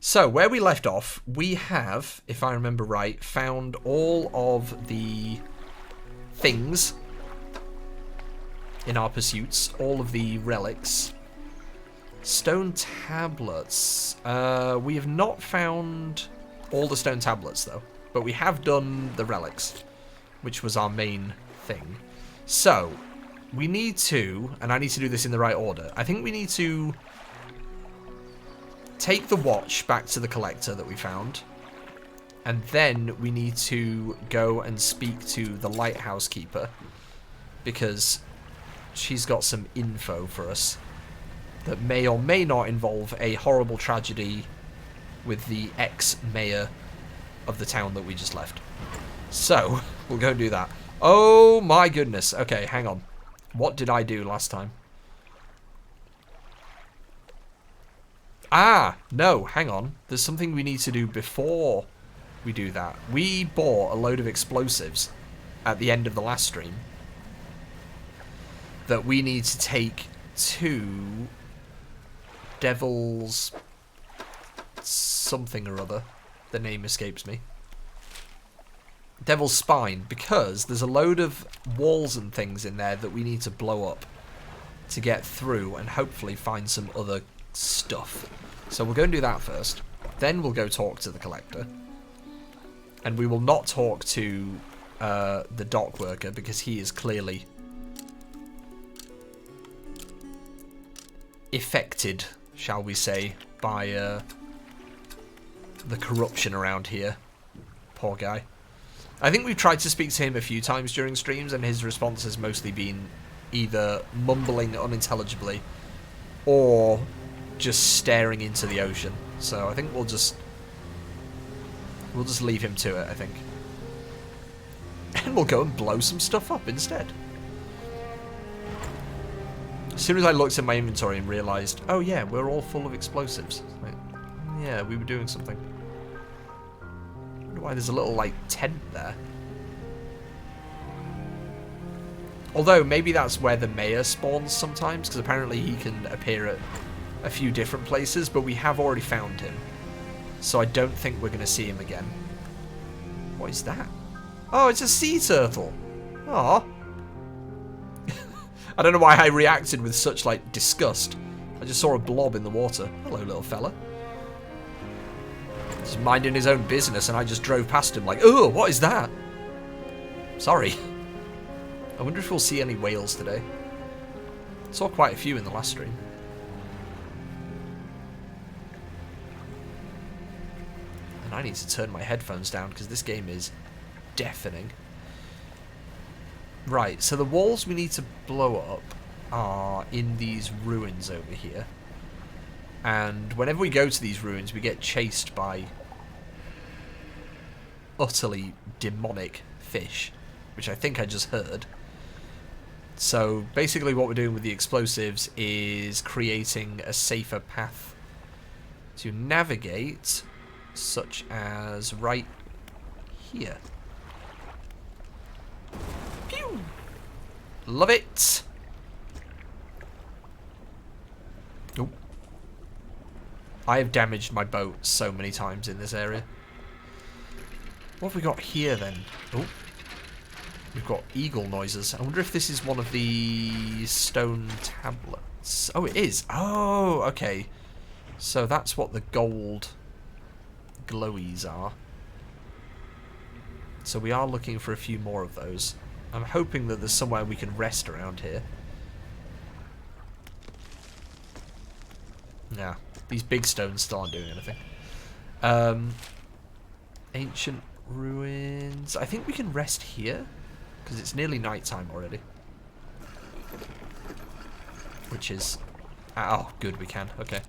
So, where we left off, we have, if I remember right, found all of the things in our pursuits, all of the relics. Stone tablets. We have not found all the stone tablets, though, but we have done the relics, which was our main thing. So, we need to, and I need to do this in the right order, I think we need to take the watch back to the collector that we found, and then we need to go and speak to the lighthouse keeper, because she's got some info for us that may or may not involve a horrible tragedy with the ex-mayor of the town that we just left. So, we'll go and do that. Oh my goodness. Okay, hang on. What did I do last time? Ah, no, hang on. There's something we need to do before we do that. We bought a load of explosives at the end of the last stream that we need to take to Devil's something or other. The name escapes me. Devil's Spine, because there's a load of walls and things in there that we need to blow up to get through and hopefully find some other stuff. So we'll go and do that first. Then we'll go talk to the collector. And we will not talk to the dock worker because he is clearly affected, shall we say, by the corruption around here. Poor guy. I think we've tried to speak to him a few times during streams, and his response has mostly been either mumbling unintelligibly or just staring into the ocean. So I think we'll just leave him to it, I think. And we'll go and blow some stuff up instead. As soon as I looked at my inventory and realised, oh yeah, we're all full of explosives. Like, yeah, we were doing something. I wonder why there's a little, like, tent there. Although, maybe that's where the mayor spawns sometimes, because apparently he can appear at a few different places, but we have already found him. So I don't think we're going to see him again. What is that? Oh, it's a sea turtle. Aw. I don't know why I reacted with such, like, disgust. I just saw a blob in the water. Hello, little fella. He's minding his own business, and I just drove past him like, oh, what is that? Sorry. I wonder if we'll see any whales today. Saw quite a few in the last stream. And I need to turn my headphones down because this game is deafening. Right, so the walls we need to blow up are in these ruins over here. And whenever we go to these ruins, we get chased by utterly demonic fish, which I think I just heard. So basically what we're doing with the explosives is creating a safer path to navigate, such as right here. Pew! Love it! Oh. I have damaged my boat so many times in this area. What have we got here then? Oh. We've got eagle noises. I wonder if this is one of the stone tablets. Oh, it is. Oh, okay. So that's what the gold glowies are. So we are looking for a few more of those. I'm hoping that there's somewhere we can rest around here. Yeah, these big stones still aren't doing anything. Ancient ruins. I think we can rest here, because it's nearly nighttime already. Which is... oh, good, we can. Okay.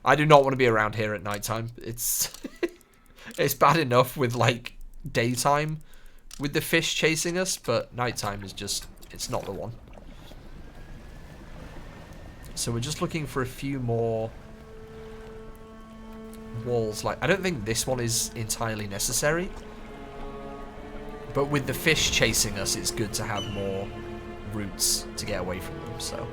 I do not want to be around here at nighttime. It's... it's bad enough with, like, daytime with the fish chasing us, but nighttime is just... it's not the one. So we're just looking for a few more walls. Like, I don't think this one is entirely necessary. But with the fish chasing us, it's good to have more routes to get away from them, so...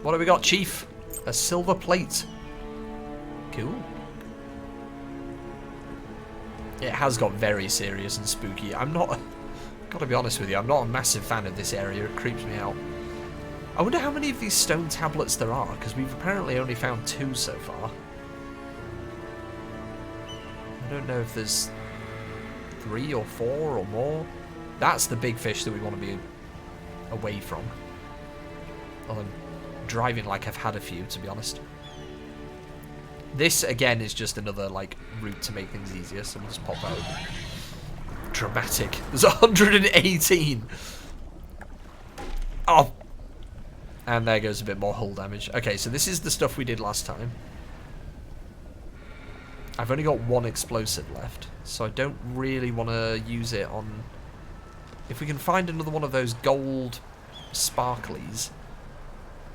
What have we got, Chief? A silver plate. Cool. It has got very serious and spooky. I'm not... Gotta be honest with you, I'm not a massive fan of this area. It creeps me out. I wonder how many of these stone tablets there are, because we've apparently only found 2 so far. I don't know if there's 3 or 4 or more. That's the big fish that we want to be away from. Well, I'm driving like I've had a few, to be honest. This, again, is just another, like, route to make things easier, so we'll just pop out. Dramatic. There's 118! Oh! And there goes a bit more hull damage. Okay, so this is the stuff we did last time. I've only got 1 explosive left, so I don't really want to use it on... If we can find another one of those gold sparklies,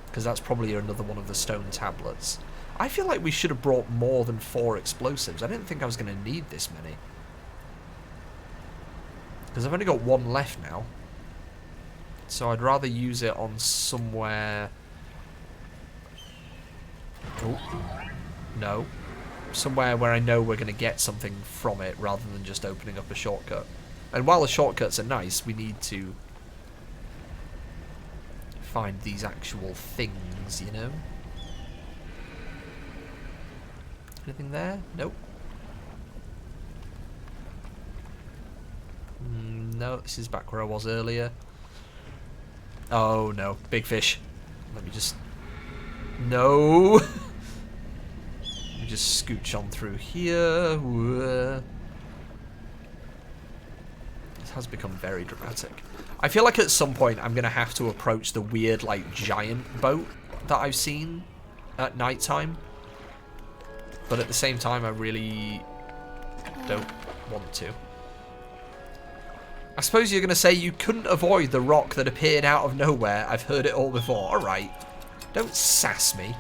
because that's probably another one of the stone tablets. I feel like we should have brought more than 4 explosives. I didn't think I was going to need this many. Because I've only got 1 left now. So I'd rather use it on somewhere... Oh. No. Somewhere where I know we're going to get something from it rather than just opening up a shortcut. And while the shortcuts are nice, we need to find these actual things, you know? Anything there? Nope. No, this is back where I was earlier. Oh no, big fish. Let me just... No! Let me just scooch on through here. Whoa. This has become very dramatic. I feel like at some point I'm going to have to approach the weird, like, giant boat that I've seen at night time. But at the same time, I really don't want to. I suppose you're going to say you couldn't avoid the rock that appeared out of nowhere. I've heard it all before. Alright. Don't sass me.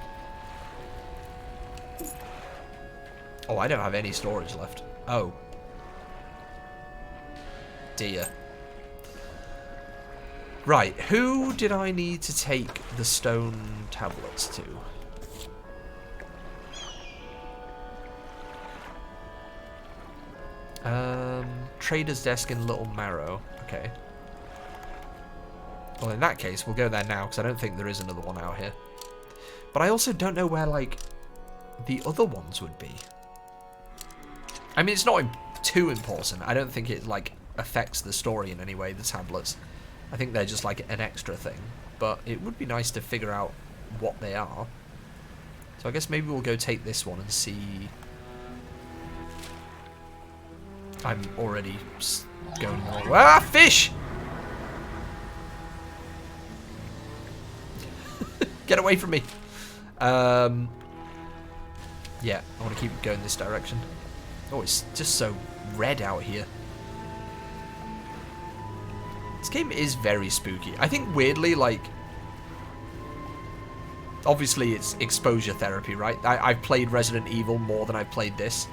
Oh, I don't have any storage left. Oh. Dear. Right, who did I need to take the stone tablets to? Trader's desk in Little Marrow. Okay. Well, in that case, we'll go there now, because I don't think there is another one out here. But I also don't know where, like, the other ones would be. I mean, it's not too important. I don't think it, like, affects the story in any way, the tablets. I think they're just, like, an extra thing. But it would be nice to figure out what they are. So I guess maybe we'll go take this one and see... I'm already going the wrong way. Ah, fish! Get away from me. Yeah, I want to keep going this direction. Oh, it's just so red out here. This game is very spooky. I think weirdly, like... Obviously, it's exposure therapy, right? I've played Resident Evil more than I've played this.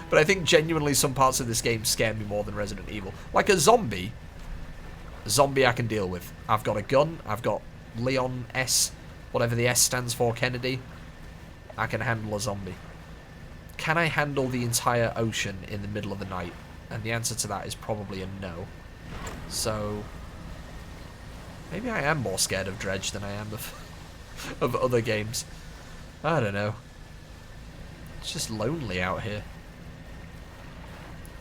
But I think genuinely some parts of this game scare me more than Resident Evil. Like a zombie. A zombie I can deal with. I've got a gun. I've got Leon S. Whatever the S stands for, Kennedy. I can handle a zombie. Can I handle the entire ocean in the middle of the night? And the answer to that is probably a no. So... maybe I am more scared of Dredge than I am of other games. I don't know. It's just lonely out here.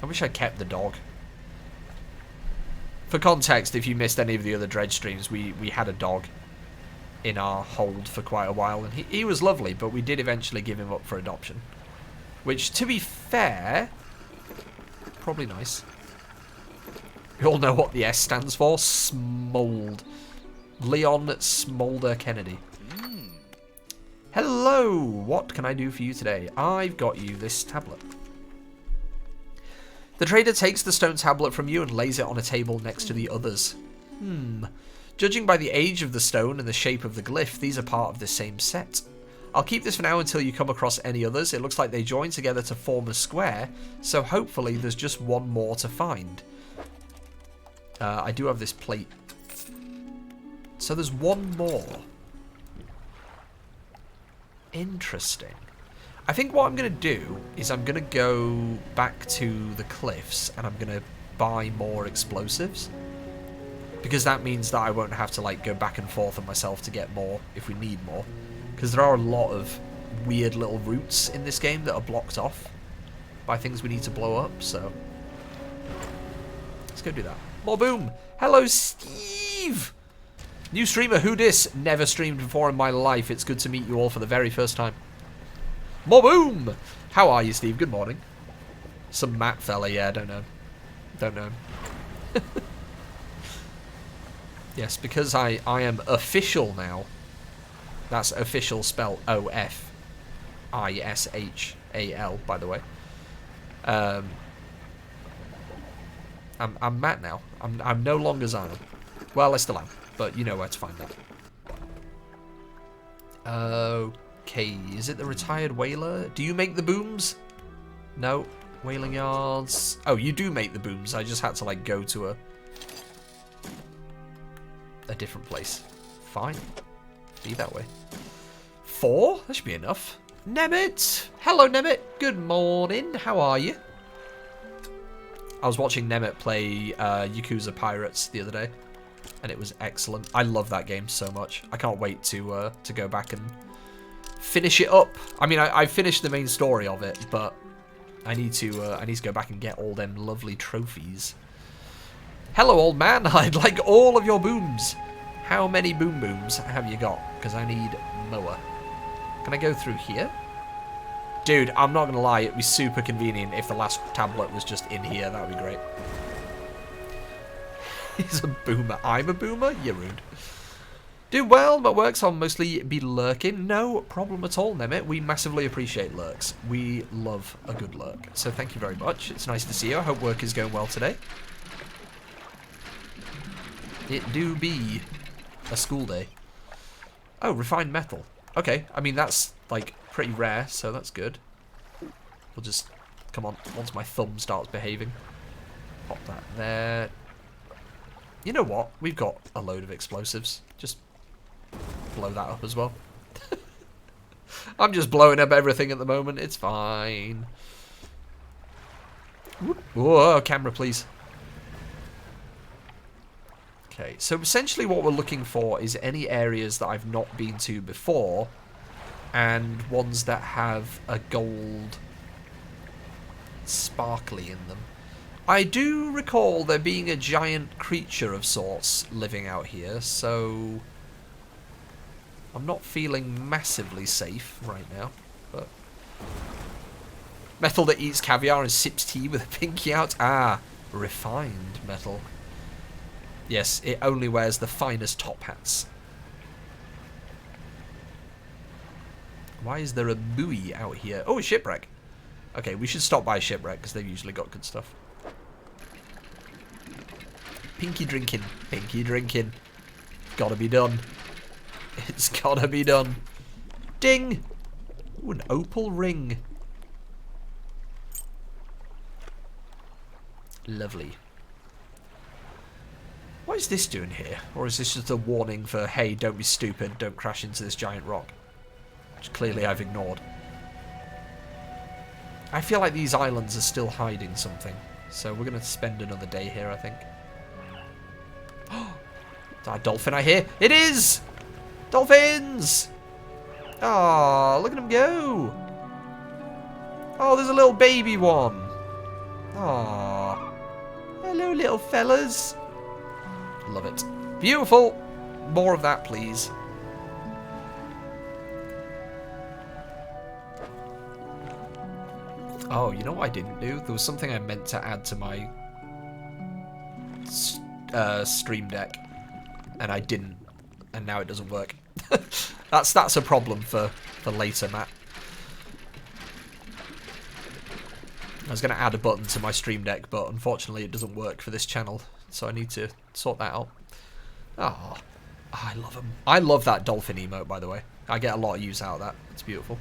I wish I kept the dog. For context, if you missed any of the other Dredge streams, we had a dog in our hold for quite a while, and he was lovely, but we did eventually give him up for adoption. Which, to be fair, probably nice. We all know what the S stands for. Smold. Leon Smolder Kennedy. Hello! What can I do for you today? I've got you this tablet. The trader takes the stone tablet from you and lays it on a table next to the others. Judging by the age of the stone and the shape of the glyph, these are part of the same set. I'll keep this for now until you come across any others. It looks like they join together to form a square, so hopefully there's just one more to find. I do have this plate. So there's one more. Interesting. I think what I'm going to do is I'm going to go back to the cliffs and I'm going to buy more explosives. Because that means that I won't have to like go back and forth on myself to get more if we need more. Because there are a lot of weird little routes in this game that are blocked off by things we need to blow up, so let's go do that. More boom! Hello, Steve! New streamer, who dis? Never streamed before in my life. It's good to meet you all for the very first time. More boom! How are you, Steve? Good morning. Some Matt fella, yeah, don't know. Don't know. Yes, because I am official now. That's official spelled O-F-I-S-H-A-L, by the way. I'm Matt now. I'm no longer Zion. Well, I still am, but you know where to find that. Okay, is it the retired whaler? Do you make the booms? No, whaling yards. Oh, you do make the booms. I just had to like go to a different place. Fine, be that way. 4? That should be enough. Nemit! Hello, Nemit. Good morning. How are you? I was watching Nemit play Yakuza Pirates the other day, and it was excellent. I love that game so much. I can't wait to go back and finish it up. I mean, I finished the main story of it, but I need to go back and get all them lovely trophies. Hello, old man. I'd like all of your booms. How many booms have you got? Because I need more. Can I go through here? Dude, I'm not going to lie. It'd be super convenient if the last tablet was just in here. That would be great. He's a boomer. I'm a boomer? You're rude. Do well, but works I'll mostly be lurking. No problem at all, Nemit. We massively appreciate lurks. We love a good lurk. So thank you very much. It's nice to see you. I hope work is going well today. It do be a school day. Oh, refined metal. Okay, I mean, that's, like, pretty rare, so that's good. We'll just, come on, once my thumb starts behaving. Pop that there. You know what? We've got a load of explosives. Just blow that up as well. I'm just blowing up everything at the moment. It's fine. Whoa, camera, please. Okay, so essentially what we're looking for is any areas that I've not been to before and ones that have a gold sparkly in them. I do recall there being a giant creature of sorts living out here, so I'm not feeling massively safe right now, but metal that eats caviar and sips tea with a pinky out. Ah, refined metal. Yes, it only wears the finest top hats. Why is there a buoy out here? Oh, a shipwreck. Okay, we should stop by a shipwreck because they've usually got good stuff. Pinky drinking. Pinky drinking. Gotta be done. It's gotta be done. Ding! Ooh, an opal ring. Lovely. What is this doing here? Or is this just a warning for, hey, don't be stupid, don't crash into this giant rock? Which clearly I've ignored. I feel like these islands are still hiding something. So we're going to spend another day here, I think. Oh, is that a dolphin I hear? It is! Dolphins! Oh, look at them go! Oh, there's a little baby one. Oh, hello, little fellas. Love it. Beautiful. More of that, please. Oh, you know what I didn't do? There was something I meant to add to my stream deck, and I didn't, and now it doesn't work. That's a problem for later, Matt. I was going to add a button to my stream deck, but unfortunately it doesn't work for this channel, so I need to sort that out. Oh, I love them. I love that dolphin emote, by the way. I get a lot of use out of that. It's beautiful.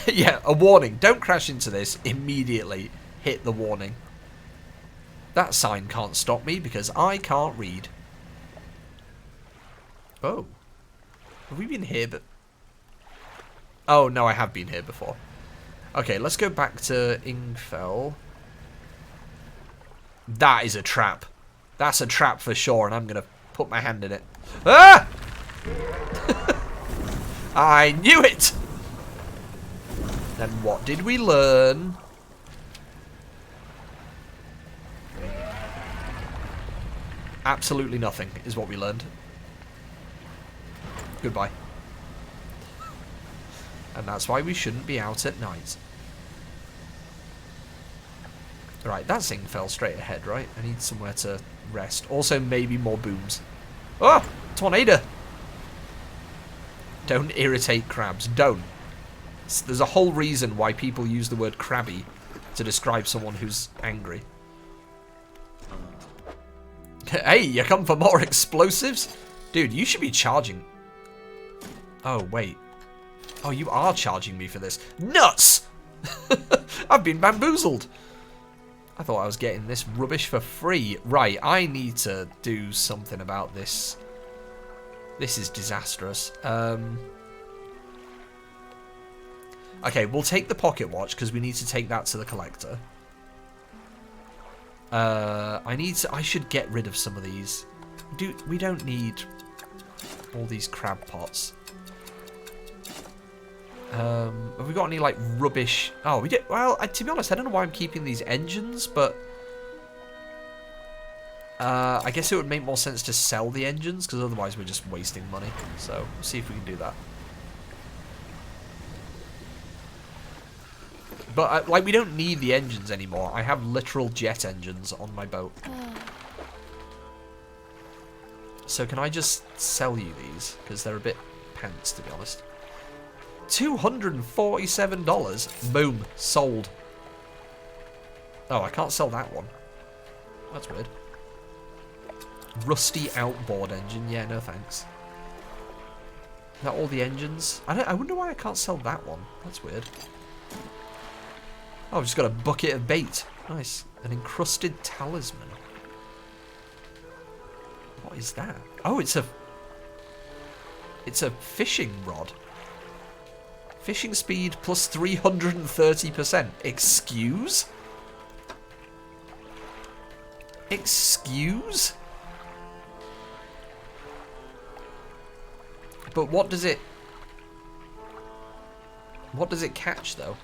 Yeah, a warning. Don't crash into this. Immediately hit the warning. That sign can't stop me because I can't read. Oh. Have we been here but... Oh, no, I have been here before. Okay, let's go back to Ingfell. That is a trap. That's a trap for sure, and I'm going to put my hand in it. Ah! I knew it! Then what did we learn? Absolutely nothing is what we learned. Goodbye. And that's why we shouldn't be out at night. Right, that thing fell straight ahead, right? I need somewhere to rest. Also, maybe more booms. Oh! Tornado! Don't irritate crabs. Don't. There's a whole reason why people use the word crabby to describe someone who's angry. Hey, you come for more explosives? Dude, you should be charging. Oh, wait. Oh, you are charging me for this. Nuts! I've been bamboozled. I thought I was getting this rubbish for free. Right, I need to do something about this. This is disastrous. Okay, we'll take the pocket watch because we need to take that to the collector. I should get rid of some of these. We don't need all these crab pots. Have we got any, like, rubbish? Oh, we did. Well, to be honest, I don't know why I'm keeping these engines, but I guess it would make more sense to sell the engines, because otherwise we're just wasting money. So, we'll see if we can do that. But, like, we don't need the engines anymore. I have literal jet engines on my boat. So can I just sell you these? Because they're a bit pants, to be honest. $247. Boom. Sold. Oh, I can't sell that one. That's weird. Rusty outboard engine. Yeah, no thanks. Is that all the engines? I wonder why I can't sell that one. That's weird. Oh, I've just got a bucket of bait. Nice. An encrusted talisman. What is that? Oh, it's a fishing rod. Fishing speed plus 330%. Excuse? Excuse? But what does it catch though?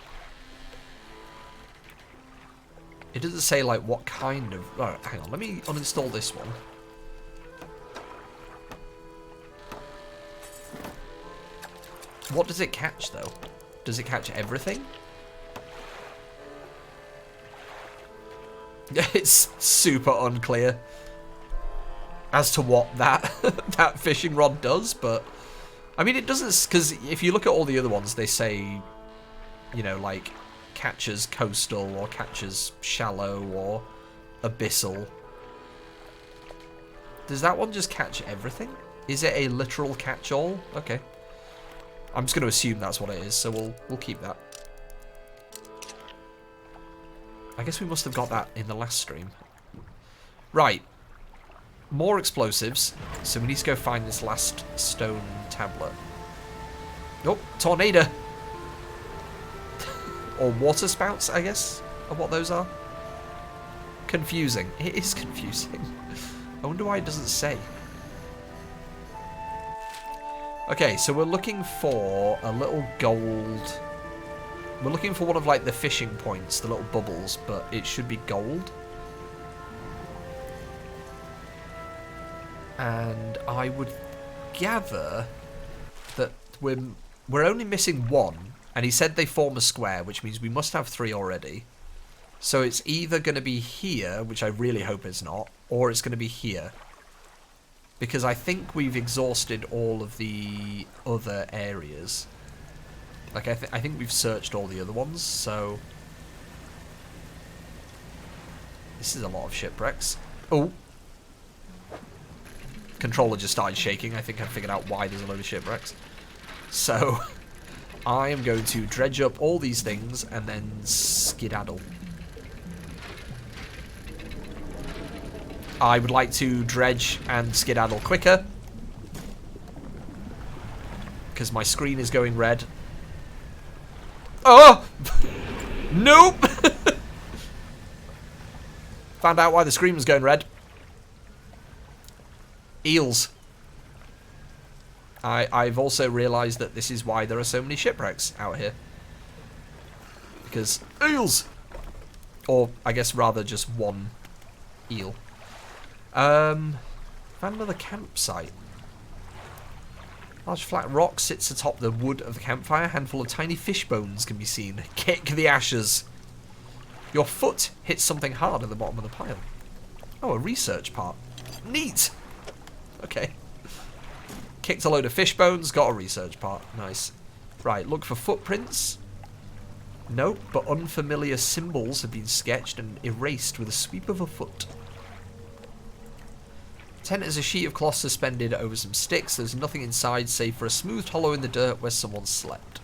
It doesn't say like what kind of... Oh, hang on, let me uninstall this one. What does it catch though? Does it catch everything? It's super unclear as to what that that fishing rod does, but I mean it doesn't, because if you look at all the other ones, they say, you know, like catches coastal or catches shallow or abyssal. Does that one just catch everything? Is it a literal catch-all? Okay. I'm just going to assume that's what it is, so we'll keep that. I guess we must have got that in the last stream. Right. More explosives. So we need to go find this last stone tablet. Oh, tornado! Or water spouts, I guess, are what those are. Confusing. It is confusing. I wonder why it doesn't say. Okay, so we're looking for a little gold. We're looking for one of like the fishing points, the little bubbles, but it should be gold. And I would gather that we're only missing one, and he said they form a square, which means we must have 3 already. So it's either going to be here, which I really hope it's not, or it's going to be here. Because I think we've exhausted all of the other areas. Like, I think we've searched all the other ones, so... This is a lot of shipwrecks. Oh! Controller just started shaking. I think I figured out why there's a load of shipwrecks. So, I am going to dredge up all these things and then skedaddle. I would like to dredge and skedaddle quicker, because my screen is going red. Oh! Nope! Found out why the screen was going red. Eels. I've also realised that this is why there are so many shipwrecks out here. Because eels! Or, I guess, rather just one eel. Found another campsite. Large flat rock sits atop the wood of the campfire. A handful of tiny fish bones can be seen. Kick the ashes. Your foot hits something hard at the bottom of the pile. Oh, a research part. Neat! Okay. Kicked a load of fish bones, got a research part. Nice. Right, look for footprints. Nope, but unfamiliar symbols have been sketched and erased with a sweep of a foot. Tent is a sheet of cloth suspended over some sticks. There's nothing inside save for a smoothed hollow in the dirt where someone slept.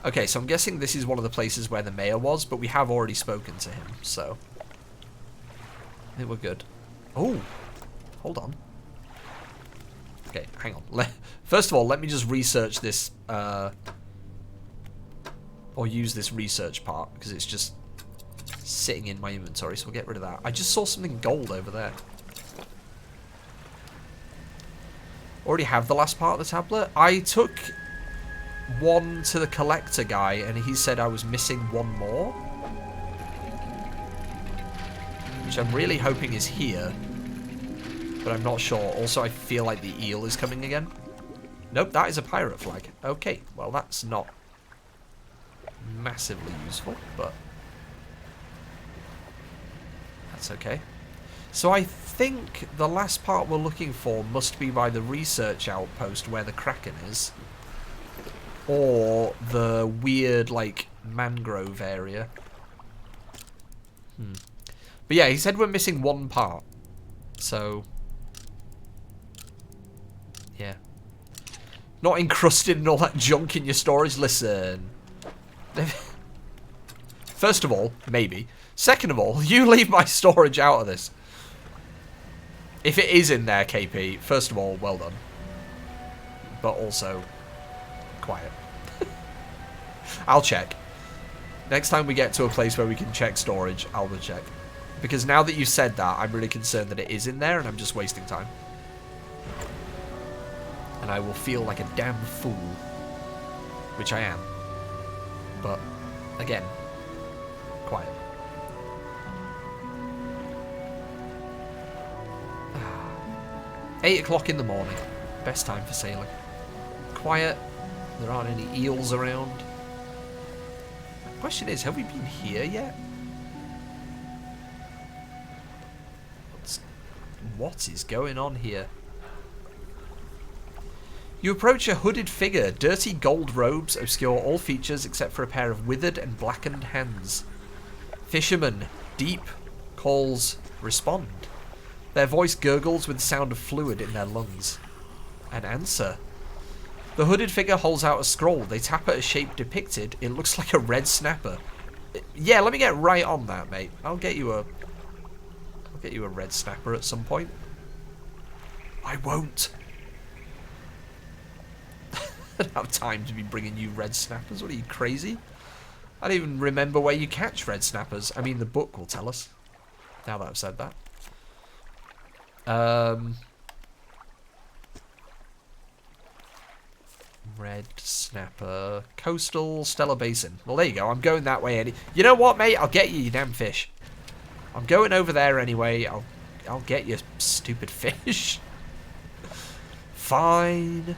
Okay, so I'm guessing this is one of the places where the mayor was, but we have already spoken to him, so I think we're good. Oh, hold on. Okay, hang on. First of all, let me just research this, or use this research part, because it's just sitting in my inventory, so we'll get rid of that. I just saw something gold over there. Already have the last part of the tablet. I took one to the collector guy, and he said I was missing one more. Which I'm really hoping is here. But I'm not sure. Also, I feel like the eel is coming again. Nope, that is a pirate flag. Okay, well that's not massively useful, but that's okay. So I think the last part we're looking for must be by the research outpost where the Kraken is. Or the weird, like, mangrove area. But yeah, he said we're missing one part. So yeah. Not encrusted in all that junk in your storage. Listen. First of all, maybe. Second of all, you leave my storage out of this. If it is in there, KP, first of all, well done. But also, quiet. I'll check. Next time we get to a place where we can check storage, I'll check. Because now that you've said that, I'm really concerned that it is in there and I'm just wasting time. And I will feel like a damn fool. Which I am. But, again, quiet. 8 o'clock in the morning. Best time for sailing. Quiet. There aren't any eels around. The question is, have we been here yet? What is going on here? You approach a hooded figure. Dirty gold robes obscure all features except for a pair of withered and blackened hands. Fisherman. Deep. Calls. Respond. Their voice gurgles with the sound of fluid in their lungs. An answer. The hooded figure holds out a scroll. They tap at a shape depicted. It looks like a red snapper. Yeah, let me get right on that, mate. I'll get you a red snapper at some point. I won't. I don't have time to be bringing you red snappers. What are you, crazy? I don't even remember where you catch red snappers. I mean, the book will tell us. Now that I've said that. Red snapper. Coastal Stellar Basin. Well, there you go. I'm going that way. You know what, mate? I'll get you damn fish. I'm going over there anyway. I'll get you stupid fish. Fine.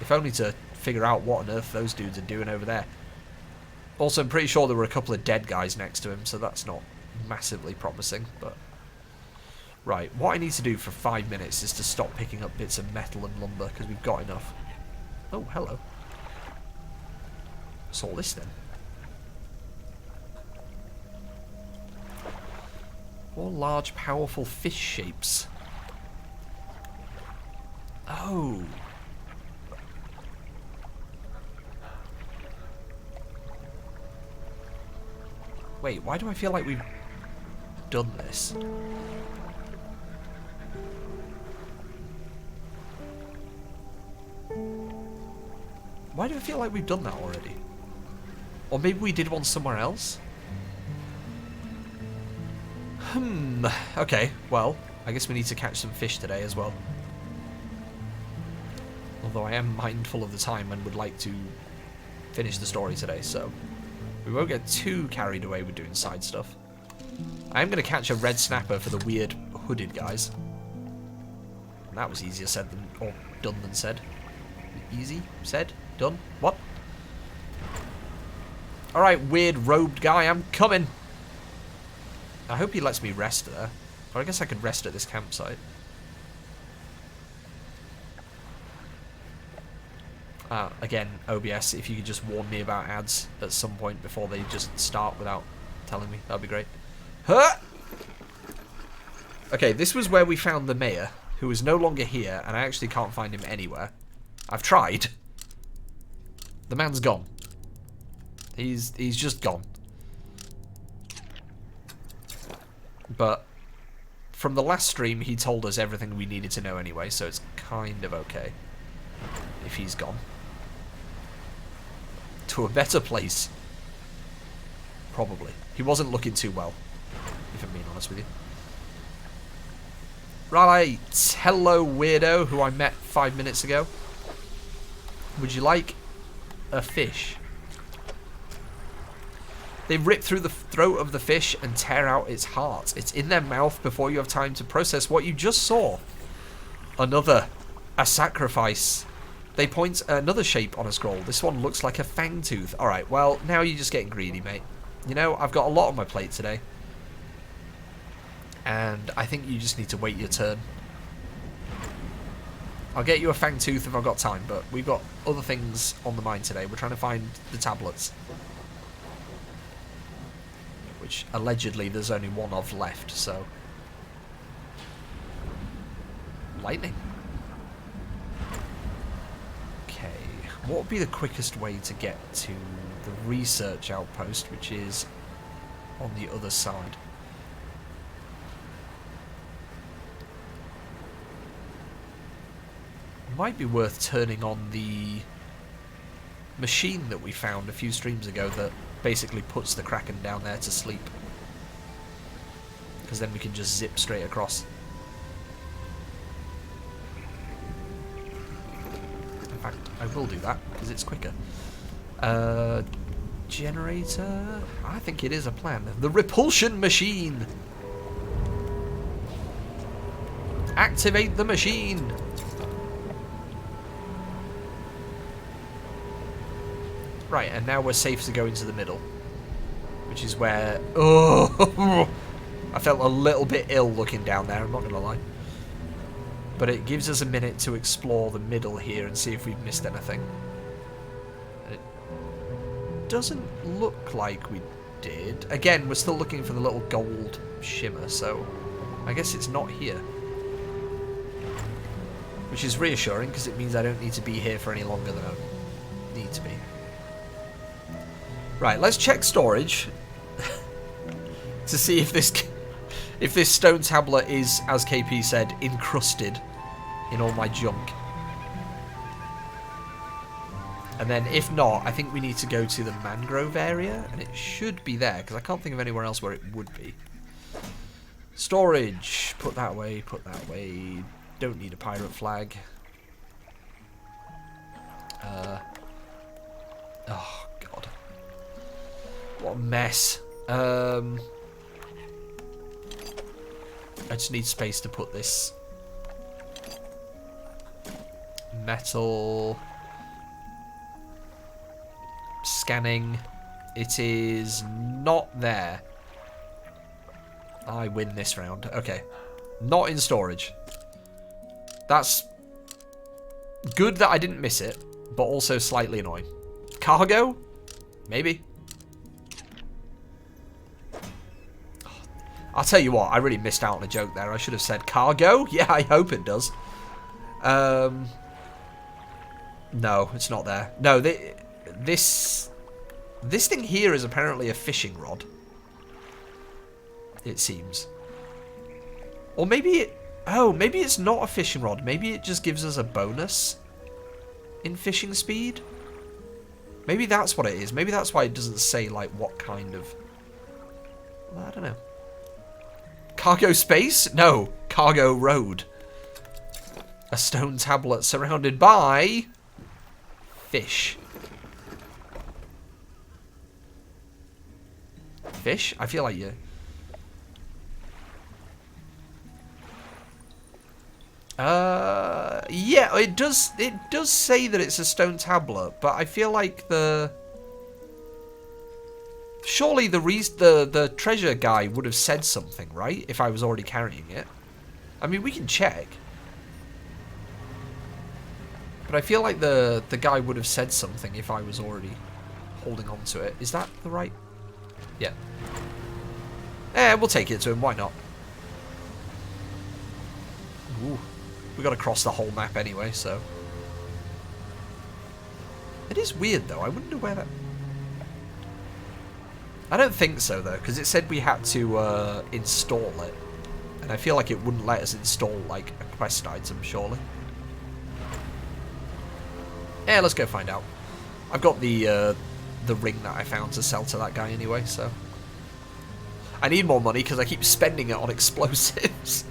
If only to figure out what on earth those dudes are doing over there. Also, I'm pretty sure there were a couple of dead guys next to him, so that's not massively promising, but... Right, what I need to do for 5 minutes is to stop picking up bits of metal and lumber, because we've got enough. Oh, hello. What's all this then? More large, powerful fish shapes. Oh. Wait, why do I feel like we've done this? Why do I feel like we've done that already? Or maybe we did one somewhere else? Okay, well, I guess we need to catch some fish today as well. Although I am mindful of the time and would like to finish the story today, so we won't get too carried away with doing side stuff. I am going to catch a red snapper for the weird hooded guys. And that was easier said than, or done than said. Easy, said, done, what? Alright, weird robed guy, I'm coming. I hope he lets me rest there. Or I guess I could rest at this campsite. Again, OBS, if you could just warn me about ads at some point before they just start without telling me, that'd be great. Huh! Okay, this was where we found the mayor, who is no longer here, and I actually can't find him anywhere. I've tried. The man's gone. He's just gone. But from the last stream, he told us everything we needed to know anyway, so it's kind of okay if he's gone. To a better place. Probably. He wasn't looking too well, if I'm being honest with you. Right, hello weirdo who I met 5 minutes ago. Would you like a fish? They rip through the throat of the fish and tear out its heart. It's in their mouth before you have time to process what you just saw. A sacrifice. They point at another shape on a scroll. This one looks like a fang tooth. Alright, well, now you're just getting greedy, mate. You know, I've got a lot on my plate today. And I think you just need to wait your turn. I'll get you a fang tooth if I've got time, but we've got other things on the mind today. We're trying to find the tablets. Which, allegedly, there's only one of left, so... Lightning. Okay, what would be the quickest way to get to the research outpost, which is on the other side? Might be worth turning on the machine that we found a few streams ago that basically puts the Kraken down there to sleep. Because then we can just zip straight across. In fact, I will do that because it's quicker. Generator? I think it is a plan. The repulsion machine! Activate the machine! Right, and now we're safe to go into the middle. Which is where... Oh! I felt a little bit ill looking down there, I'm not going to lie. But it gives us a minute to explore the middle here and see if we've missed anything. And it doesn't look like we did. Again, we're still looking for the little gold shimmer, so I guess it's not here. Which is reassuring, because it means I don't need to be here for any longer than I need to be. Right, let's check storage to see if this stone tablet is, as KP said, encrusted in all my junk. And then if not, I think we need to go to the mangrove area, and it should be there, because I can't think of anywhere else where it would be. Storage. Put that away, put that away. Don't need a pirate flag. Oh, God. What a mess. I just need space to put this metal. Scanning. It is not there. I win this round. Okay. Not in storage. That's good that I didn't miss it, but also slightly annoying. Cargo? Maybe. I'll tell you what, I really missed out on a joke there. I should have said cargo. Yeah, I hope it does. No, it's not there. No, this thing here is apparently a fishing rod. It seems. Or maybe it... Oh, maybe it's not a fishing rod. Maybe it just gives us a bonus. in fishing speed? Maybe that's what it is. Maybe that's why it doesn't say, like, what kind of... Well, I don't know. Cargo space? No. Cargo road. A stone tablet surrounded by... fish. Fish? I feel like you... yeah, it does say that it's a stone tablet, but I feel like surely the treasure guy would have said something, right? If I was already carrying it. I mean, we can check. But I feel like the guy would have said something if I was already holding on to it. Is that the right? Yeah. We'll take it to him, why not? Ooh. We got to cross the whole map anyway, so... It is weird, though. I wonder where that... I don't think so, though, because it said we had to install it. And I feel like it wouldn't let us install, like, a quest item, surely. Yeah, let's go find out. I've got the ring that I found to sell to that guy anyway, so... I need more money because I keep spending it on explosives.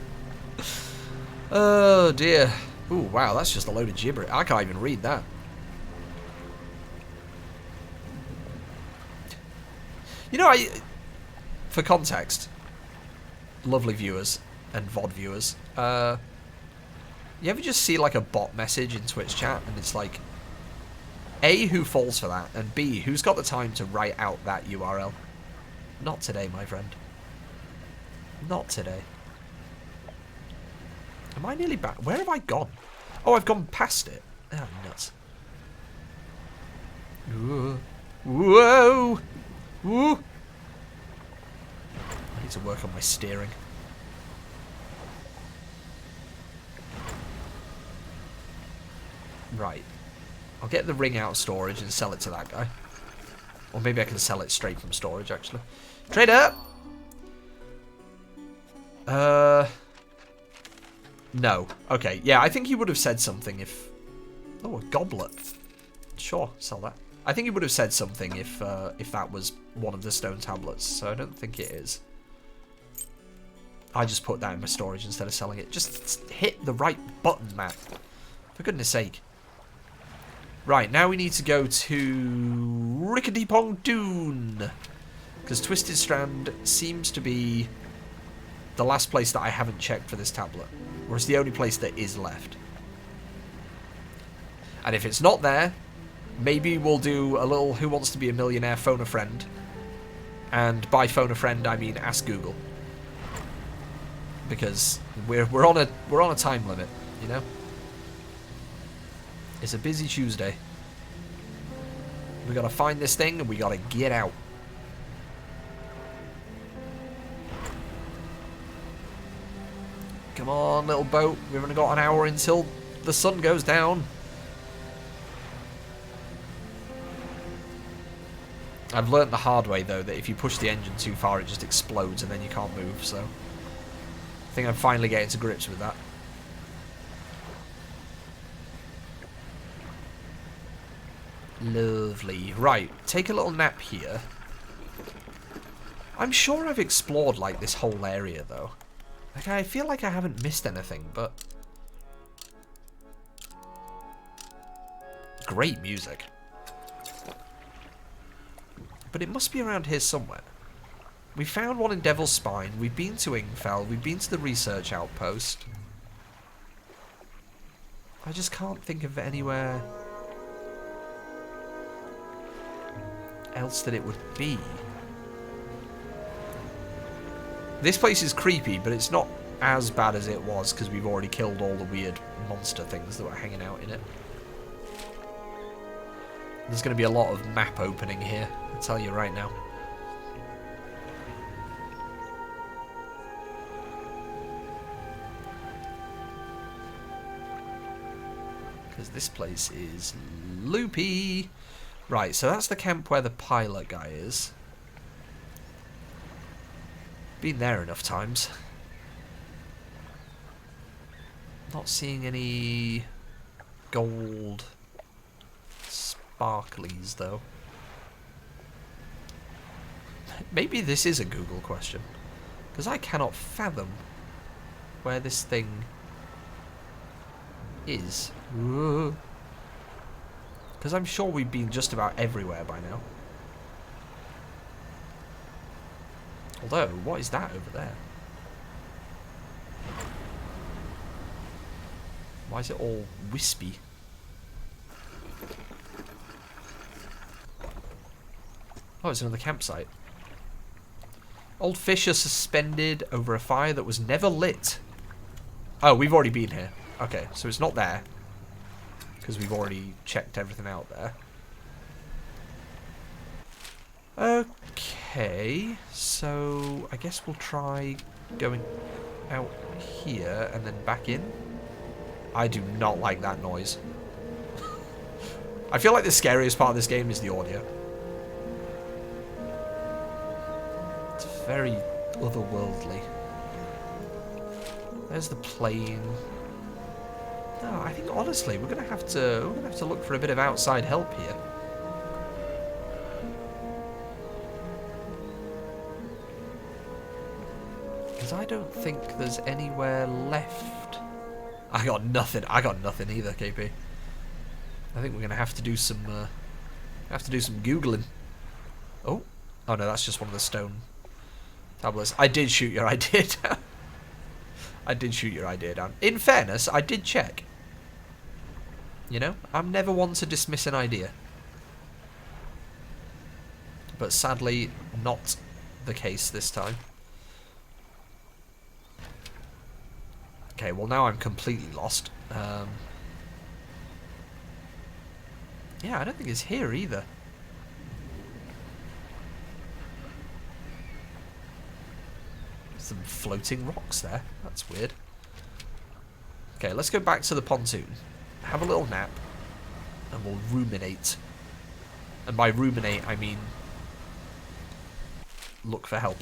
Oh dear. Ooh, wow, that's just a load of gibberish. I can't even read that. You know, for context, lovely viewers and VOD viewers, you ever just see like a bot message in Twitch chat and it's like, A, who falls for that, and B, who's got the time to write out that URL? Not today, my friend. Not today. Am I nearly back? Where have I gone? Oh, I've gone past it. Oh, nuts. Whoa. Whoa. Whoa. I need to work on my steering. Right. I'll get the ring out of storage and sell it to that guy. Or maybe I can sell it straight from storage, actually. Trader! No. Okay, yeah, I think he would have said something if... Oh, a goblet. Sure, sell that. I think he would have said something if that was one of the stone tablets, so I don't think it is. I just put that in my storage instead of selling it. Just hit the right button, Matt. For goodness sake. Right, now we need to go to Rickety Pontoon. Because Twisted Strand seems to be the last place that I haven't checked for this tablet. Or it's the only place that is left. And if it's not there, maybe we'll do a little Who Wants to Be a Millionaire phone a friend. And by phone a friend, I mean ask Google. Because we're on a time limit, you know? It's a busy Tuesday. We gotta find this thing and we gotta get out. Come on, little boat. We've only got an hour until the sun goes down. I've learnt the hard way, though, that if you push the engine too far, it just explodes and then you can't move, so... I think I'm finally getting to grips with that. Lovely. Right, take a little nap here. I'm sure I've explored, like, this whole area, though. Like, I feel like I haven't missed anything, but... Great music. But it must be around here somewhere. We found one in Devil's Spine, we've been to Ingfell, we've been to the research outpost. I just can't think of anywhere else that it would be. This place is creepy, but it's not as bad as it was because we've already killed all the weird monster things that were hanging out in it. There's going to be a lot of map opening here, I'll tell you right now. Because this place is loopy. Right, so that's the camp where the pilot guy is. Been there enough times. Not seeing any gold Barclays, though. Maybe this is a Google question. Because I cannot fathom where this thing is. Because I'm sure we've been just about everywhere by now. Although, what is that over there? Why is it all wispy? Oh, it's another campsite. Old fish are suspended over a fire that was never lit. Oh, we've already been here. Okay, so it's not there. Because we've already checked everything out there. Okay, so I guess we'll try going out here and then back in. I do not like that noise. I feel like the scariest part of this game is the audio. It's very otherworldly. There's the plane. No, I think honestly we're gonna have to look for a bit of outside help here. Because I don't think there's anywhere left. I got nothing either, KP. I think we're gonna have to do some googling. Oh no, that's just one of the stone tablets. I did shoot your idea down. I did shoot your idea down. In fairness, I did check. You know, I'm never one to dismiss an idea. But sadly, not the case this time. Okay, well now I'm completely lost. Yeah, I don't think it's here either. Some floating rocks there. That's weird. Okay, let's go back to the pontoon. Have a little nap. And we'll ruminate. And by ruminate, I mean look for help.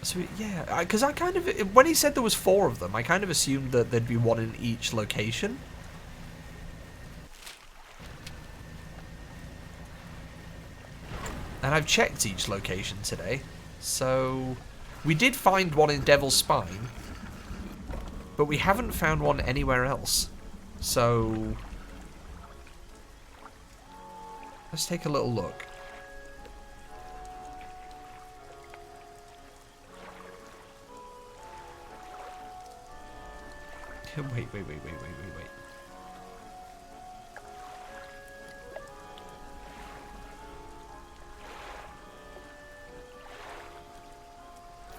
So, yeah, because I kind of... When he said there was 4 of them, I kind of assumed that there'd be one in each location. And I've checked each location today. So, we did find one in Devil's Spine. But we haven't found one anywhere else. So, let's take a little look. Wait.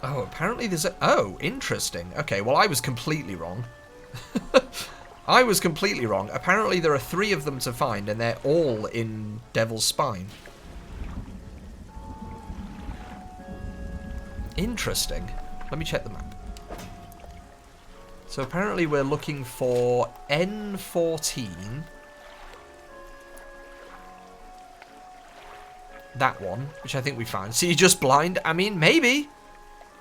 Oh, apparently there's a... Oh, interesting. Okay, well, I was completely wrong. I was completely wrong. Apparently there are 3 of them to find, and they're all in Devil's Spine. Interesting. Let me check the map. So apparently we're looking for N14. That one, which I think we found. See, you're just blind. I mean, maybe.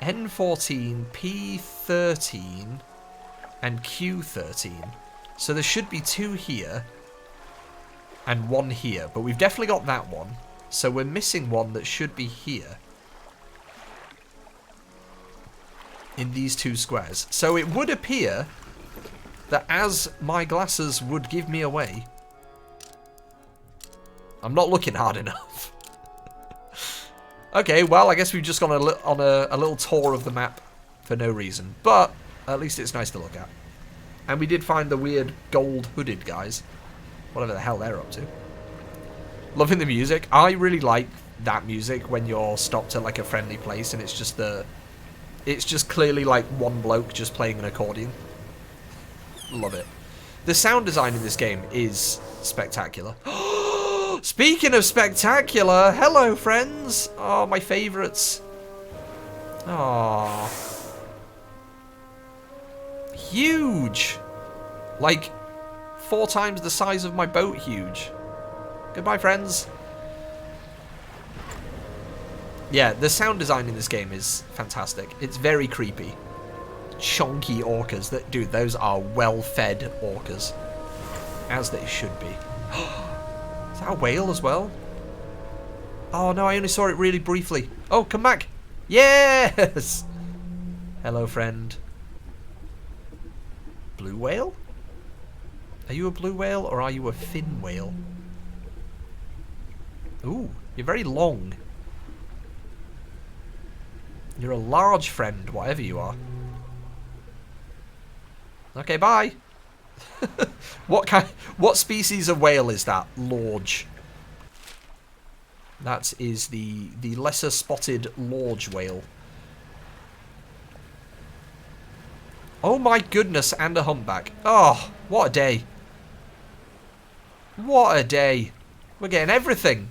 N14, P13, and Q13. So there should be 2 here and 1 here. But we've definitely got that one. So we're missing one that should be here. In these 2 squares. So it would appear that as my glasses would give me away, I'm not looking hard enough. Okay, well, I guess we've just gone on a little tour of the map for no reason. But at least it's nice to look at. And we did find the weird gold hooded guys. Whatever the hell they're up to. Loving the music. I really like that music when you're stopped at like a friendly place and it's just the... It's just clearly like one bloke just playing an accordion. Love it. The sound design in this game is spectacular. Speaking of spectacular, hello friends. Oh, my favourites. Oh. Huge. Like 4 times the size of my boat huge. Goodbye, friends. Yeah, the sound design in this game is fantastic. It's very creepy. chonky orcas. Dude, those are well-fed orcas. As they should be. Is that a whale as well? Oh no, I only saw it really briefly. Oh, come back. Yes! Hello, friend. Blue whale? Are you a blue whale or are you a fin whale? Ooh, you're very long. You're a large friend, whatever you are. Okay, bye. What species of whale is that? Large. That is the lesser spotted large whale. Oh my goodness, and a humpback. Oh, what a day. What a day. We're getting everything.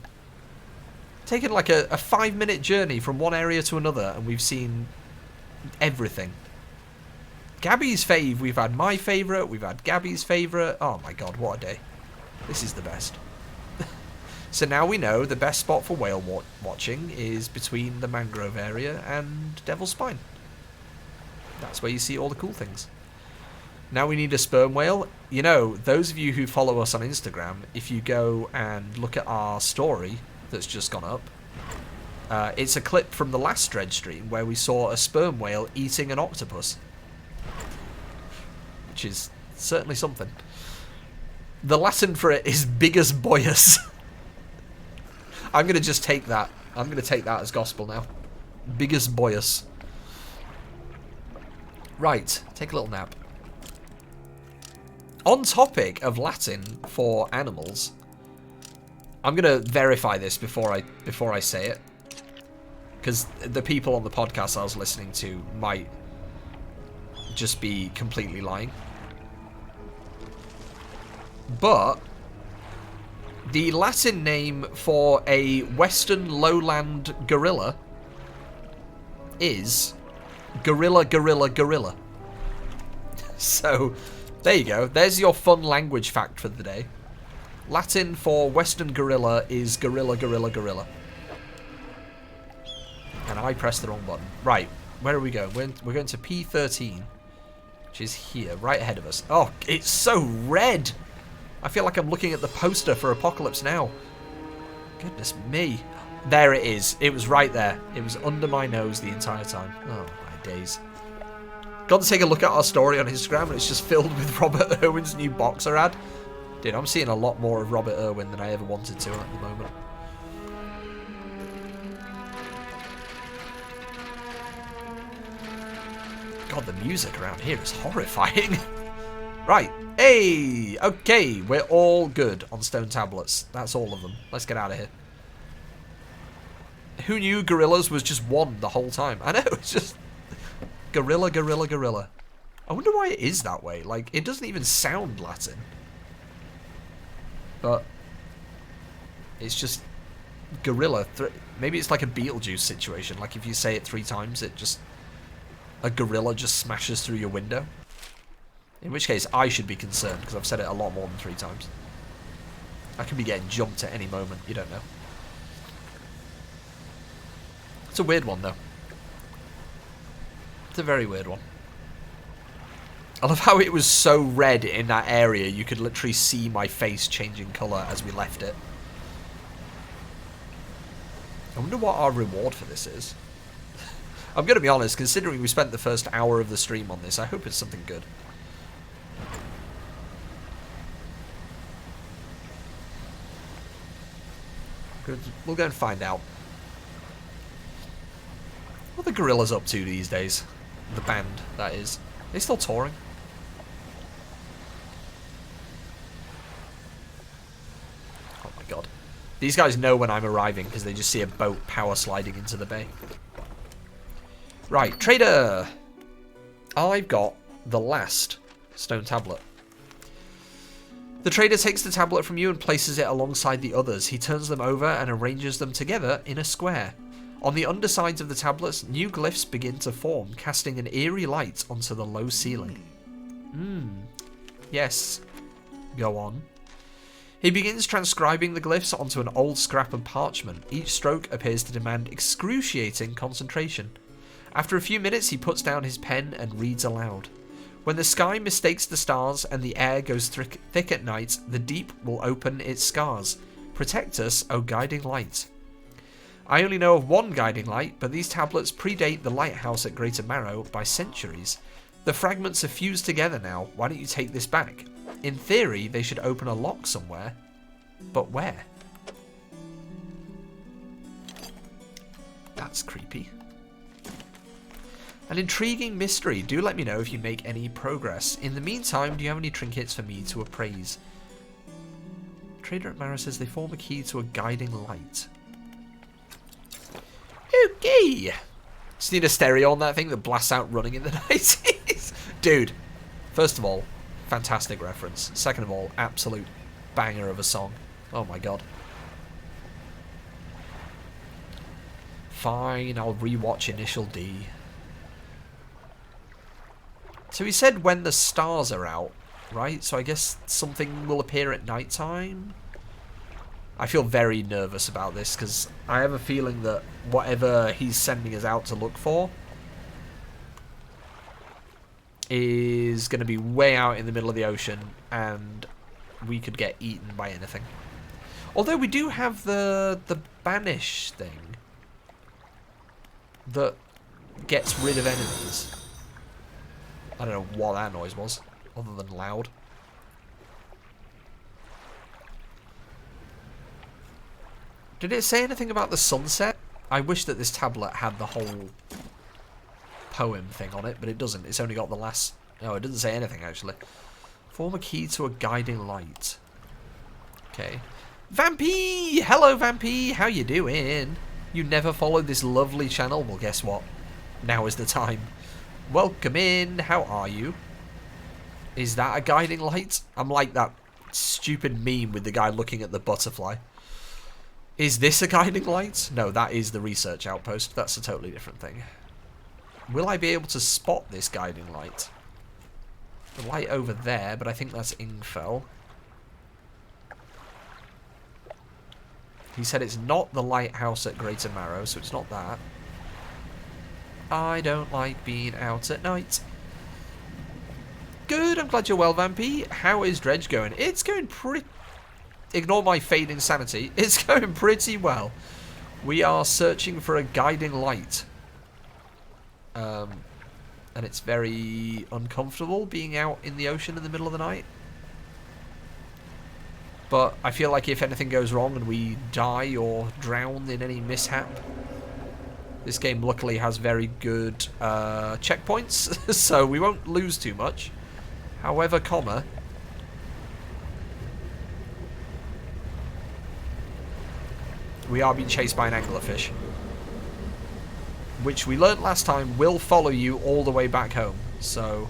Taken like a 5-minute journey from one area to another, and we've seen everything. Gabby's fave. We've had my favourite. We've had Gabby's favourite. Oh my god, what a day. This is the best. So now we know the best spot for whale watching is between the mangrove area and Devil's Spine. That's where you see all the cool things. Now we need a sperm whale. You know, those of you who follow us on Instagram, if you go and look at our story that's just gone up, it's a clip from the last Dredge stream where we saw a sperm whale eating an octopus. Which is certainly something. The Latin for it is bigus boyus. I'm going to just take that. I'm going to take that as gospel now. Bigus boyus. Right, take a little nap. On topic of Latin for animals, I'm going to verify this before I say it, because the people on the podcast I was listening to might just be completely lying. But the Latin name for a western lowland gorilla is gorilla, gorilla, gorilla. So, there you go. There's your fun language fact for the day. Latin for western gorilla is gorilla, gorilla, gorilla. And I pressed the wrong button. Right, where are we going? We're going to P13, which is here, right ahead of us. Oh, it's so red! I feel like I'm looking at the poster for Apocalypse Now. Goodness me. There it is. It was right there. It was under my nose the entire time. Oh, my days. Got to take a look at our story on Instagram, and it's just filled with Robert Irwin's new boxer ad. Dude, I'm seeing a lot more of Robert Irwin than I ever wanted to at the moment. God, the music around here is horrifying. Right. Hey! Okay, we're all good on stone tablets. That's all of them. Let's get out of here. Who knew gorillas was just one the whole time? I know, it's just... Gorilla, gorilla, gorilla. I wonder why it is that way. Like, it doesn't even sound Latin. But... it's just... gorilla. Maybe it's like a Beetlejuice situation. Like, if you say it 3 times, it just... a gorilla just smashes through your window. In which case, I should be concerned, because I've said it a lot more than 3 times. I could be getting jumped at any moment, you don't know. It's a weird one, though. It's a very weird one. I love how it was so red in that area, you could literally see my face changing colour as we left it. I wonder what our reward for this is. I'm going to be honest, considering we spent the first hour of the stream on this, I hope it's something good. We'll go and find out. What are the Gorillaz up to these days? The band, that is. Are they still touring? Oh my god. These guys know when I'm arriving because they just see a boat power sliding into the bay. Right, trader! I've got the last stone tablet. The trader takes the tablet from you and places it alongside the others. He turns them over and arranges them together in a square. On the undersides of the tablets, new glyphs begin to form, casting an eerie light onto the low ceiling. Yes. Go on. He begins transcribing the glyphs onto an old scrap of parchment. Each stroke appears to demand excruciating concentration. After a few minutes, he puts down his pen and reads aloud. When the sky mistakes the stars and the air goes thick at night, the deep will open its scars. Protect us, O guiding light. I only know of one guiding light, but these tablets predate the lighthouse at Greater Marrow by centuries. The fragments are fused together now. Why don't you take this back? In theory, they should open a lock somewhere. But where? That's creepy. An intriguing mystery. Do let me know if you make any progress. In the meantime, do you have any trinkets for me to appraise? Trader at Marrow says they form a key to a guiding light. Okay. Just need a stereo on that thing that blasts out running in the 90s. Dude, first of all, fantastic reference. Second of all, absolute banger of a song. Oh my god. Fine, I'll rewatch Initial D. So he said when the stars are out, right? So I guess something will appear at night time. I feel very nervous about this because I have a feeling that whatever he's sending us out to look for is going to be way out in the middle of the ocean and we could get eaten by anything. Although we do have the banish thing that gets rid of enemies. I don't know what that noise was, other than loud. Did it say anything about the sunset? I wish that this tablet had the whole poem thing on it, but it doesn't. It's only got the last... No, it doesn't say anything, actually. Form a key to a guiding light. Okay. Vampy! Hello, Vampy! How you doing? You never followed this lovely channel? Well, guess what? Now is the time. Welcome in. How are you? Is that a guiding light? I'm like that stupid meme with the guy looking at the butterfly. Is this a guiding light? No, that is the research outpost. That's a totally different thing. Will I be able to spot this guiding light? The light over there, but I think that's Ingfell. He said it's not the lighthouse at Greater Marrow, so it's not that. I don't like being out at night. Good, I'm glad you're well, Vampy. How is Dredge going? It's going pretty... Ignore my fading sanity. It's going pretty well. We are searching for a guiding light. And it's very uncomfortable being out in the ocean in the middle of the night. But I feel like if anything goes wrong and we die or drown in any mishap, this game luckily has very good checkpoints, so we won't lose too much. However, we are being chased by an anglerfish, which we learnt last time will follow you all the way back home, so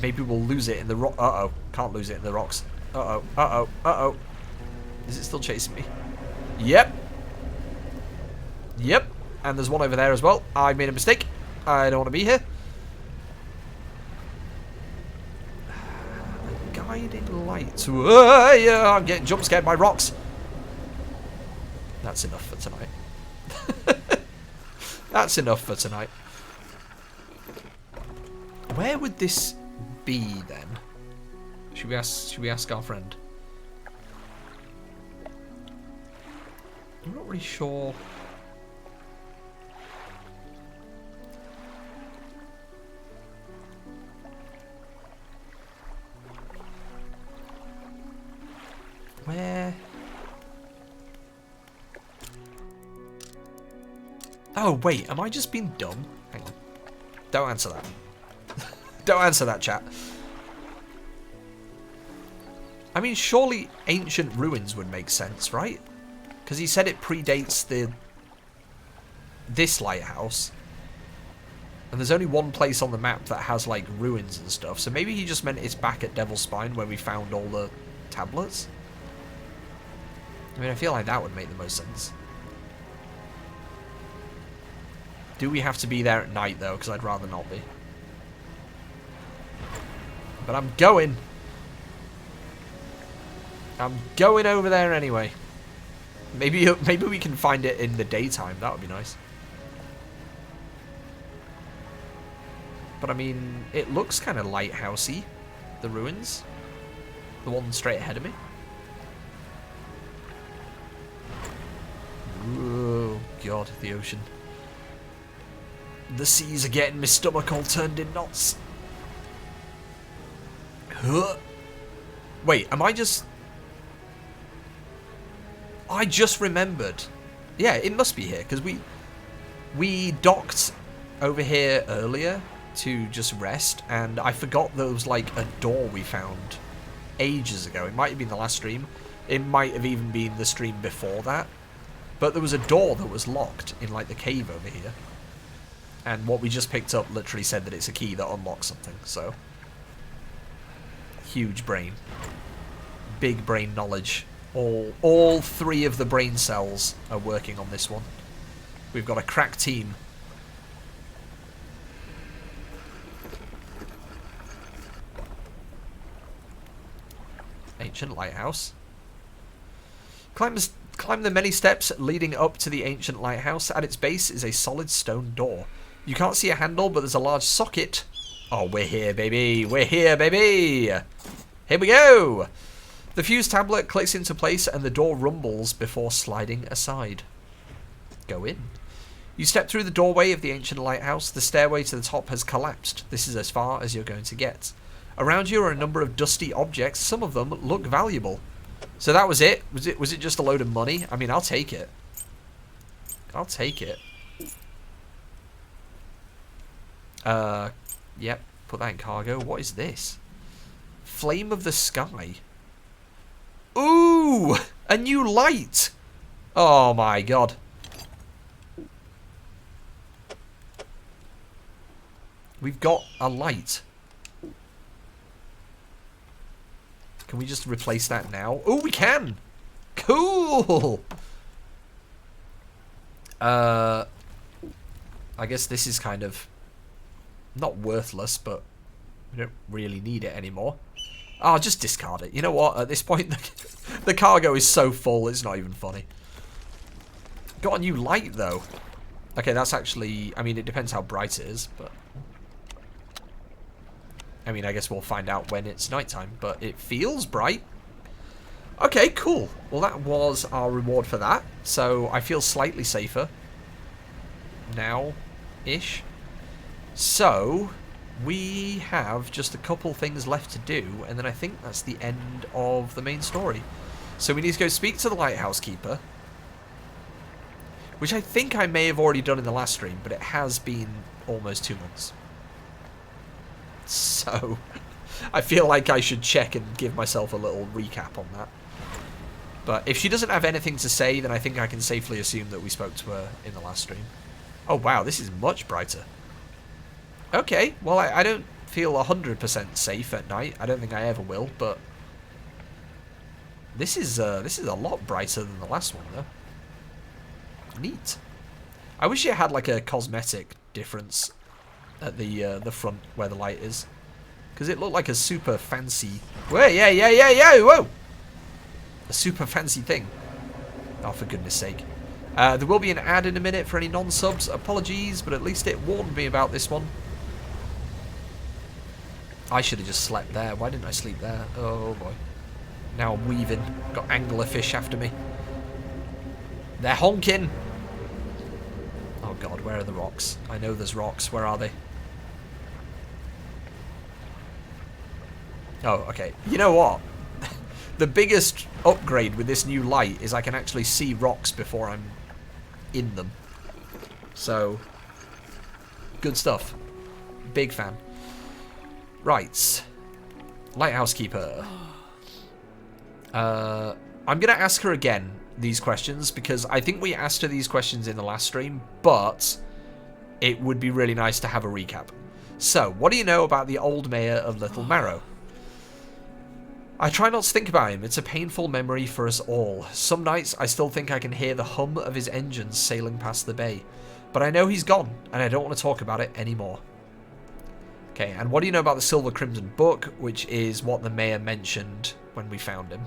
maybe we'll lose it in the rock. Uh-oh, can't lose it in the rocks. Uh-oh, uh-oh, uh-oh. Is it still chasing me? Yep. Yep, and there's one over there as well. I made a mistake. I don't want to be here. Guiding light. Yeah, I'm getting jump scared by rocks. That's enough for tonight. That's enough for tonight. Where would this be then? Should we ask our friend? I'm not really sure. Where? Oh, wait. Am I just being dumb? Hang on. Don't answer that. Don't answer that, chat. I mean, surely ancient ruins would make sense, right? Because he said it predates this lighthouse. And there's only one place on the map that has, like, ruins and stuff. So maybe he just meant it's back at Devil's Spine where we found all the tablets. I mean, I feel like that would make the most sense. Do we have to be there at night, though? Because I'd rather not be. But I'm going. I'm going over there anyway. Maybe we can find it in the daytime. That would be nice. But I mean, it looks kind of lighthousey, the ruins. The one straight ahead of me. Oh god, the ocean. The seas are getting my stomach all turned in knots. Huh. Wait, am I just... I just remembered. Yeah, it must be here, because we docked over here earlier to just rest, and I forgot there was like a door we found ages ago. It might have been the last stream. It might have even been the stream before that. But there was a door that was locked in like the cave over here. And what we just picked up literally said that it's a key that unlocks something, so... Huge brain. Big brain knowledge. All three of the brain cells are working on this one. We've got a crack team. Ancient lighthouse. Climb the many steps leading up to the ancient lighthouse. At its base is a solid stone door. You can't see a handle, but there's a large socket. Oh, we're here, baby. We're here, baby. Here we go. The fuse tablet clicks into place and the door rumbles before sliding aside. Go in. You step through the doorway of the ancient lighthouse. The stairway to the top has collapsed. This is as far as you're going to get. Around you are a number of dusty objects. Some of them look valuable. So that was it? Was it just a load of money? I mean, I'll take it. I'll take it. Yep. Put that in cargo. What is this? Flame of the sky. Ooh! A new light! Oh my god. We've got a light. Can we just replace that now? Oh, we can! Cool! I guess this is kind of not worthless, but we don't really need it anymore. I'll just discard it. You know what? At this point, the cargo is so full, it's not even funny. Got a new light, though. Okay, that's actually... I mean, it depends how bright it is, but... I mean, I guess we'll find out when it's nighttime, but it feels bright. Okay, cool. Well, that was our reward for that. So I feel slightly safer now-ish. So we have just a couple things left to do, and then I think that's the end of the main story. So we need to go speak to the lighthouse keeper, which I think I may have already done in the last stream, but it has been almost 2 months. So, I feel like I should check and give myself a little recap on that. But if she doesn't have anything to say, then I think I can safely assume that we spoke to her in the last stream. Oh wow, this is much brighter. Okay, well I don't feel 100% safe at night. I don't think I ever will, but... This is a lot brighter than the last one, though. Neat. I wish it had like a cosmetic difference at the front where the light is, because it looked like a super fancy... Whoa, yeah, whoa! A super fancy thing. Oh, for goodness sake. There will be an ad in a minute for any non-subs. Apologies, but at least it warned me about this one. I should have just slept there. Why didn't I sleep there? Oh boy. Now I'm weaving. Got anglerfish after me. They're honking! Oh god, where are the rocks? I know there's rocks. Where are they? Oh, okay. You know what? The biggest upgrade with this new light is I can actually see rocks before I'm in them. So, good stuff. Big fan. Right. Lighthouse keeper. I'm going to ask her again these questions, because I think we asked her these questions in the last stream, but it would be really nice to have a recap. So, what do you know about the old mayor of Little Marrow? I try not to think about him. It's a painful memory for us all. Some nights I still think I can hear the hum of his engines sailing past the bay. But I know he's gone, and I don't want to talk about it anymore. Okay, and what do you know about the Silver Crimson Book, which is what the mayor mentioned when we found him?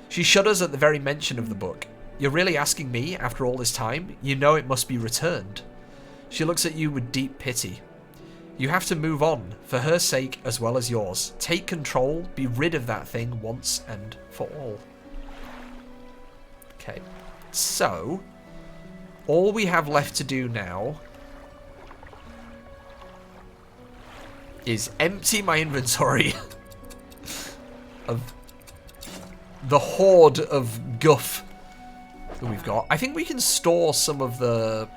She shudders at the very mention of the book. You're really asking me after all this time? You know it must be returned. She looks at you with deep pity. You have to move on, for her sake as well as yours. Take control, be rid of that thing once and for all. Okay, so all we have left to do now is empty my inventory of the horde of guff that we've got. I think we can store some of the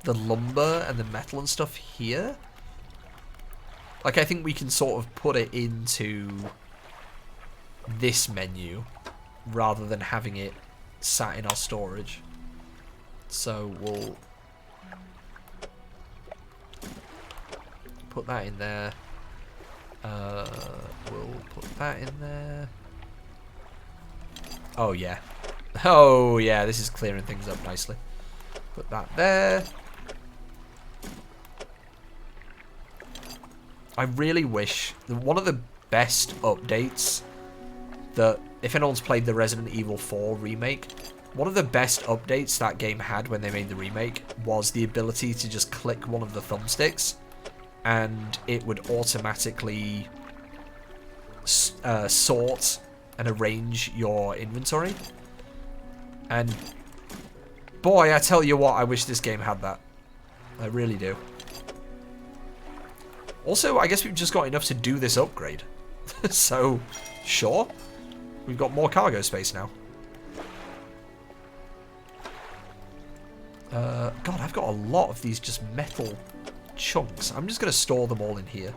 lumber and the metal and stuff here. Like, I think we can sort of put it into this menu rather than having it sat in our storage. So we'll put that in there. We'll put that in there. Oh yeah. Oh yeah, this is clearing things up nicely. Put that there. I really wish that one of the best updates that, if anyone's played the Resident Evil 4 remake, one of the best updates that game had when they made the remake was the ability to just click one of the thumbsticks and it would automatically sort and arrange your inventory. And boy, I tell you what, I wish this game had that. I really do. Also, I guess we've just got enough to do this upgrade. So, sure. We've got more cargo space now. God, I've got a lot of these just metal chunks. I'm just going to store them all in here.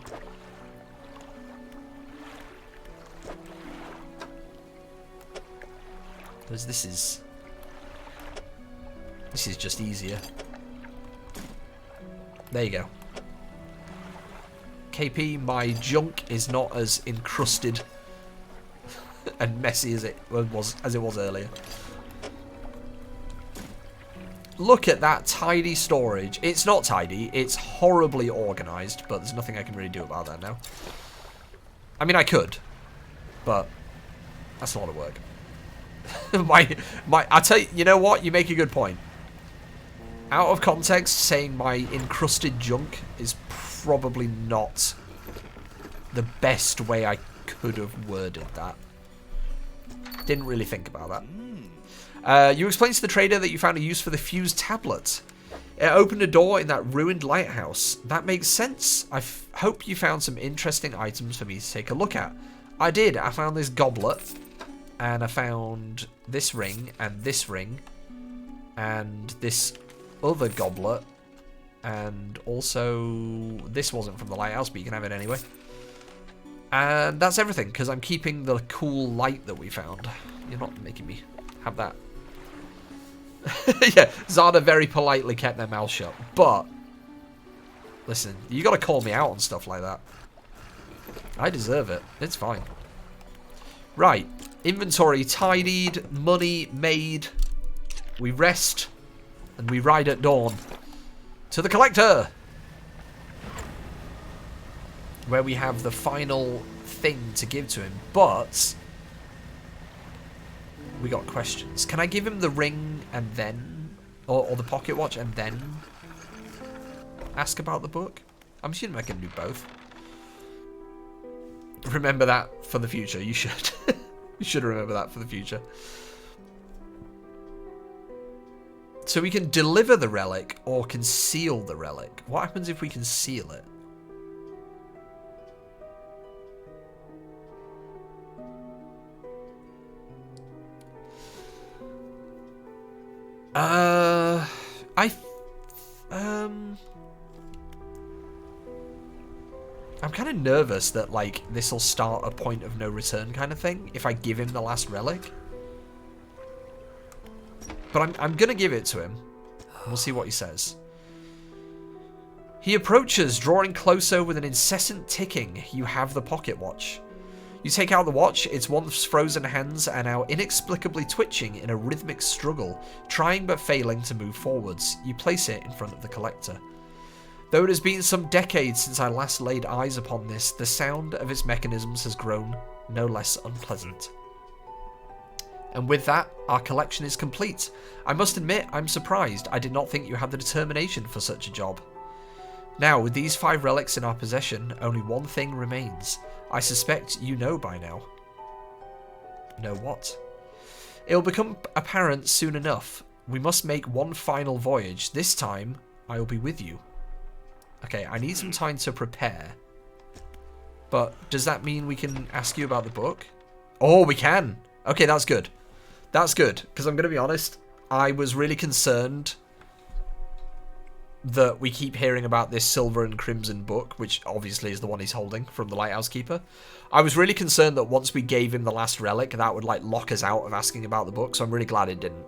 Because this is just easier. There you go. KP, my junk is not as encrusted and messy as it was earlier. Look at that tidy storage. It's not tidy, it's horribly organized, but there's nothing I can really do about that now. I mean, I could, but that's a lot of work. I tell you, you know what? You make a good point. Out of context, saying my encrusted junk is probably not the best way I could have worded that. Didn't really think about that. You explained to the trader that you found a use for the fused tablet. It opened a door in that ruined lighthouse. That makes sense. I hope you found some interesting items for me to take a look at. I did. I found this goblet. And I found this ring. And this ring. And this other goblet. And also, this wasn't from the lighthouse, but you can have it anyway. And that's everything, because I'm keeping the cool light that we found. You're not making me have that. Yeah, Zada very politely kept their mouth shut. But, listen, you got to call me out on stuff like that. I deserve it. It's fine. Right, inventory tidied, money made. We rest, and we ride at dawn. To the collector! Where we have the final thing to give to him. But we got questions. Can I give him the ring and then... Or the pocket watch and then ask about the book? I'm assuming I can do both. Remember that for the future. You should. You should remember that for the future. So we can deliver the relic or conceal the relic. What happens if we conceal it? I'm kind of nervous that, like, this will start a point of no return kind of thing if I give him the last relic. But I'm going to give it to him. We'll see what he says. He approaches, drawing closer with an incessant ticking. You have the pocket watch. You take out the watch, its once frozen hands are now inexplicably twitching in a rhythmic struggle, trying but failing to move forwards. You place it in front of the collector. Though it has been some decades since I last laid eyes upon this, the sound of its mechanisms has grown no less unpleasant. And with that, our collection is complete. I must admit, I'm surprised. I did not think you had the determination for such a job. Now, with these 5 relics in our possession, only one thing remains. I suspect you know by now. Know what? It will become apparent soon enough. We must make one final voyage. This time, I will be with you. Okay, I need some time to prepare. But does that mean we can ask you about the book? Oh, we can! Okay, that's good. That's good, because I'm going to be honest, I was really concerned that we keep hearing about this Silver and Crimson book, which obviously is the one he's holding from the Lighthouse Keeper. I was really concerned that once we gave him the last relic, that would like lock us out of asking about the book, so I'm really glad it didn't.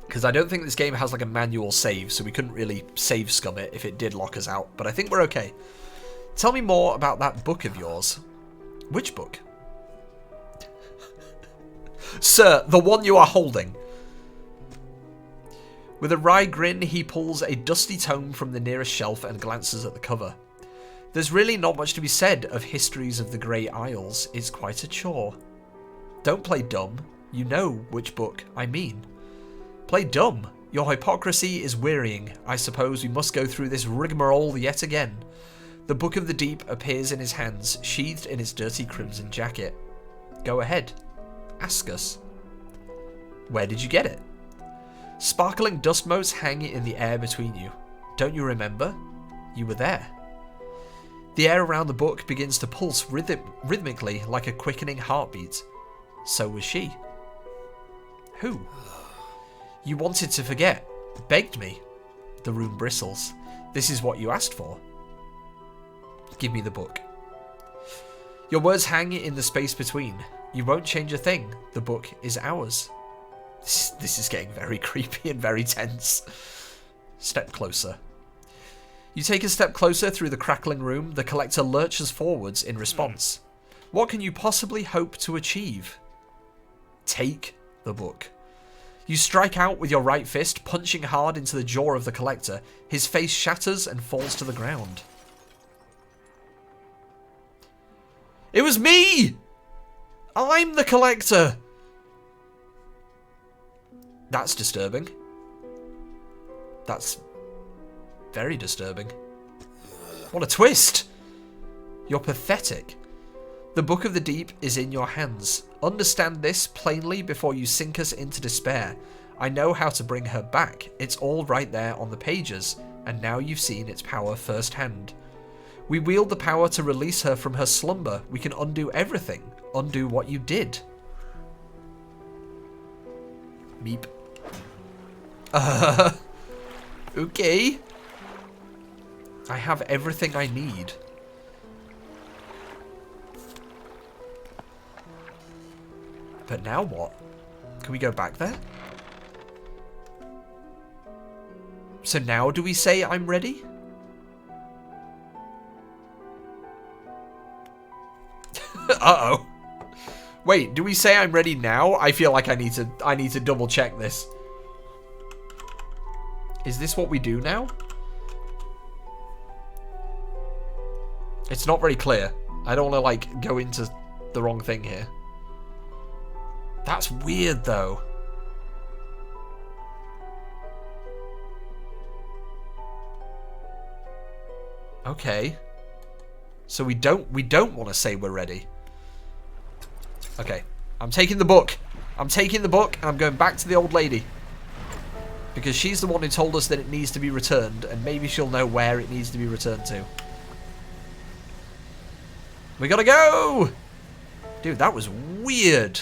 Because I don't think this game has like a manual save, so we couldn't really save scum it if it did lock us out, but I think we're okay. Tell me more about that book of yours. Which book? Sir, the one you are holding. With a wry grin, he pulls a dusty tome from the nearest shelf and glances at the cover. There's really not much to be said of Histories of the Grey Isles. It's quite a chore. Don't play dumb. You know which book I mean. Play dumb. Your hypocrisy is wearying. I suppose we must go through this rigmarole yet again. The Book of the Deep appears in his hands, sheathed in its dirty crimson jacket. Go ahead. Ask us. Where did you get it? Sparkling dust motes hang in the air between you. Don't you remember? You were there. The air around the book begins to pulse rhythmically like a quickening heartbeat. So was she. Who? You wanted to forget. Begged me. The room bristles. This is what you asked for. Give me the book. Your words hang in the space between. You won't change a thing. The book is ours. This is getting very creepy and very tense. Step closer. You take a step closer through the crackling room. The collector lurches forwards in response. What can you possibly hope to achieve? Take the book. You strike out with your right fist, punching hard into the jaw of the collector. His face shatters and falls to the ground. It was me! I'm the collector! That's disturbing. That's very disturbing. What a twist! You're pathetic. The Book of the Deep is in your hands. Understand this plainly before you sink us into despair. I know how to bring her back. It's all right there on the pages, and now you've seen its power firsthand. We wield the power to release her from her slumber. We can undo everything. Undo what you did. Meep. Okay. I have everything I need. But now what? Can we go back there? So now do we say I'm ready? Uh-oh. Wait, do we say I'm ready now? I feel like I need to double check this. Is this what we do now? It's not very clear. I don't want to like go into the wrong thing here. That's weird though. Okay. So we don't want to say we're ready. Okay. I'm taking the book. I'm taking the book and I'm going back to the old lady. Because she's the one who told us that it needs to be returned, and maybe she'll know where it needs to be returned to. We gotta go! Dude, that was weird.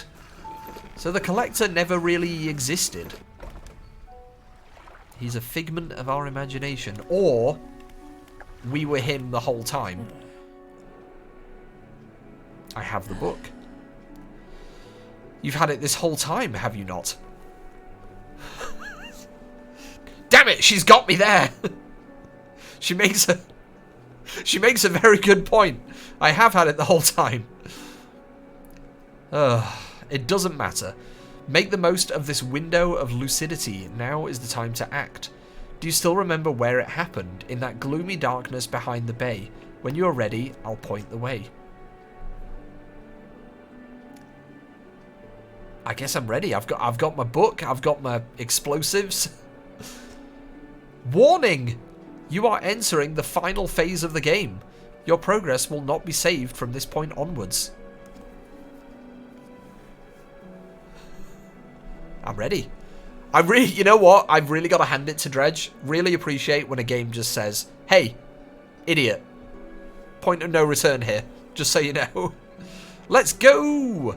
So the collector never really existed. He's a figment of our imagination. Or we were him the whole time. I have the book. You've had it this whole time, have you not? Damn it, she's got me there. She makes a very good point. I have had it the whole time. It doesn't matter. Make the most of this window of lucidity. Now is the time to act. Do you still remember where it happened? In that gloomy darkness behind the bay. When you are ready, I'll point the way. I guess I'm ready. I've got my book. I've got my explosives. Warning! You are entering the final phase of the game. Your progress will not be saved from this point onwards. I'm ready. You know what? I've really got to hand it to Dredge. Really appreciate when a game just says, hey, idiot. Point of no return here. Just so you know. Let's go!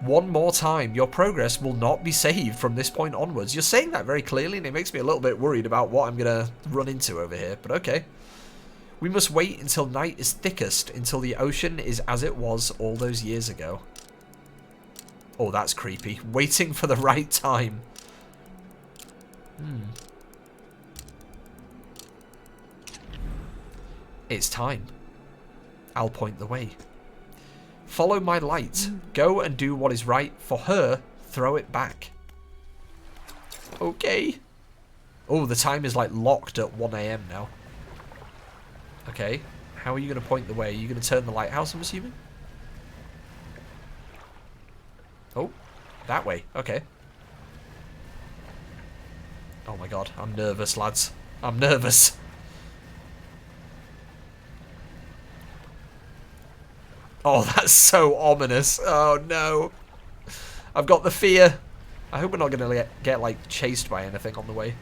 One more time. Your progress will not be saved from this point onwards. You're saying that very clearly, and it makes me a little bit worried about what I'm going to run into over here. But okay. We must wait until night is thickest, until the ocean is as it was all those years ago. Oh, that's creepy. Waiting for the right time. It's time. I'll point the way. Follow my light. Go and do what is right. For her, throw it back. Okay. Oh, the time is like locked at 1 AM now. Okay. How are you going to point the way? Are you going to turn the lighthouse, I'm assuming? Oh, that way. Okay. Oh my god. I'm nervous, lads. I'm nervous. Oh, that's so ominous. Oh, no. I've got the fear. I hope we're not going to get, like, chased by anything on the way.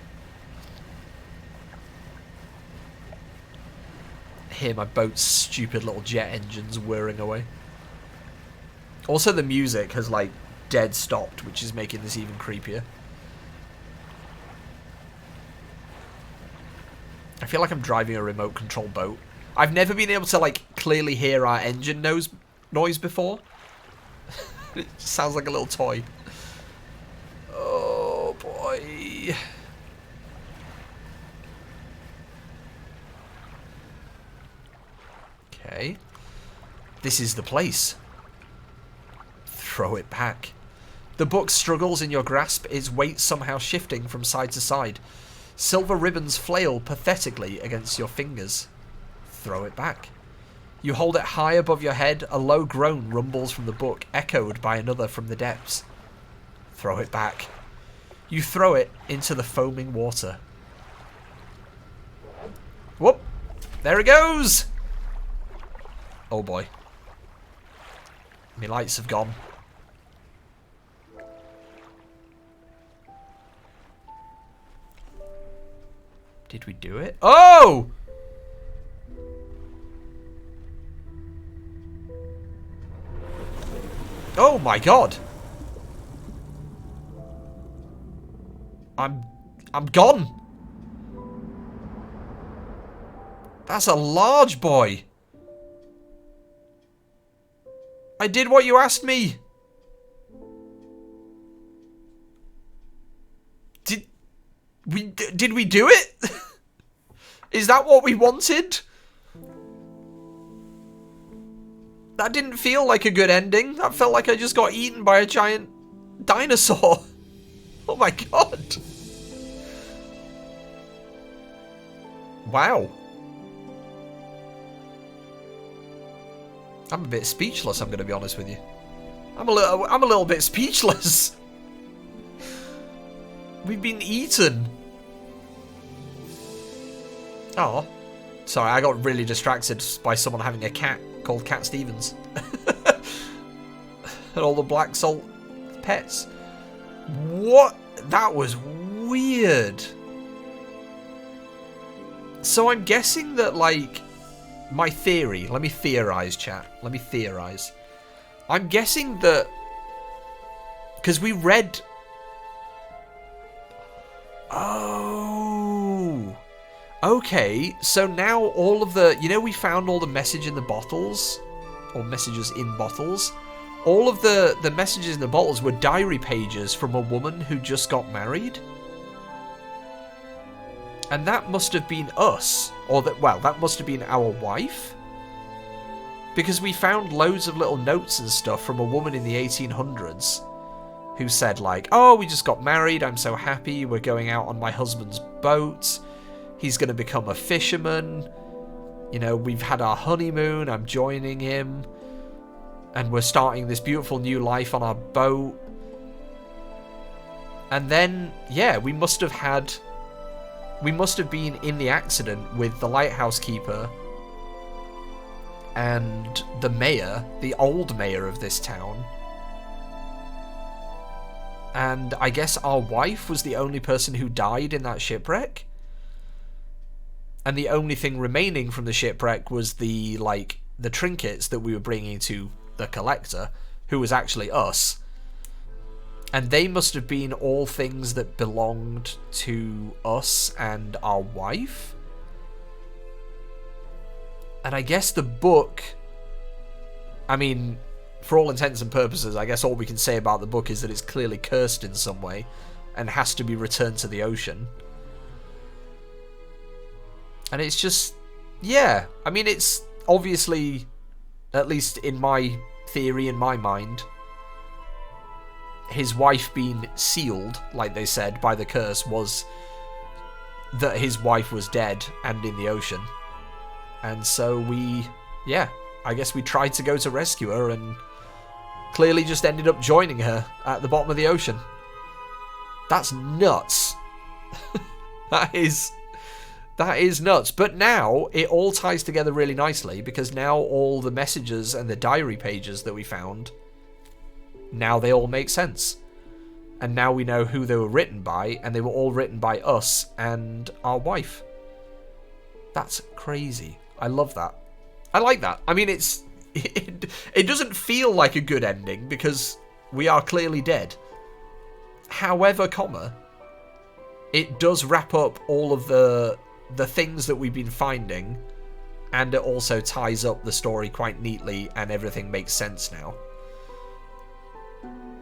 I hear my boat's stupid little jet engines whirring away. Also, the music has, like, dead stopped, which is making this even creepier. I feel like I'm driving a remote control boat. I've never been able to, like, clearly hear our engine noise before. It just sounds like a little toy. Oh, boy. Okay. This is the place. Throw it back. The book struggles in your grasp, its weight somehow shifting from side to side. Silver ribbons flail pathetically against your fingers. Throw it back. You hold it high above your head. A low groan rumbles from the book, echoed by another from the depths. Throw it back. You throw it into the foaming water. Whoop! There it goes! Oh boy. My lights have gone. Did we do it? Oh! Oh my god. I'm gone. That's a large boy. I did what you asked me. Did we do it? Is that what we wanted? That didn't feel like a good ending. That felt like I just got eaten by a giant dinosaur. Oh my god. Wow. I'm a bit speechless, I'm going to be honest with you. I'm a little bit speechless. We've been eaten. Oh. Sorry, I got really distracted by someone having a cat called Cat Stevens. And all the black salt pets. What? That was weird. So I'm guessing that, like, my theory... Let me theorize, chat. Let me theorize. I'm guessing that... Because we read... Oh... Okay, so now all of the... You know, we found all the message in the bottles? Or messages in bottles? All of the messages in the bottles were diary pages from a woman who just got married? And that must have been us. Or that, well, that must have been our wife? Because we found loads of little notes and stuff from a woman in the 1800s who said, like, oh, we just got married, I'm so happy, we're going out on my husband's boat, he's going to become a fisherman, you know, we've had our honeymoon, I'm joining him. And we're starting this beautiful new life on our boat. And then, yeah, we must have been in the accident with the lighthouse keeper and the mayor, the old mayor of this town. And I guess our wife was the only person who died in that shipwreck. And the only thing remaining from the shipwreck was the trinkets that we were bringing to the collector, who was actually us. And they must have been all things that belonged to us and our wife. And I guess the book, I mean, for all intents and purposes, I guess all we can say about the book is that it's clearly cursed in some way and has to be returned to the ocean. And it's just, yeah, I mean, it's obviously, at least in my theory, in my mind, his wife being sealed, like they said, by the curse was that his wife was dead and in the ocean. And so I guess we tried to go to rescue her and clearly just ended up joining her at the bottom of the ocean. That's nuts. That is nuts. But now it all ties together really nicely, because now all the messages and the diary pages that we found, now they all make sense. And now we know who they were written by, and they were all written by us and our wife. That's crazy. I love that. I like that. I mean, it doesn't feel like a good ending because we are clearly dead. However, it does wrap up all of the things that we've been finding, and it also ties up the story quite neatly, and everything makes sense now.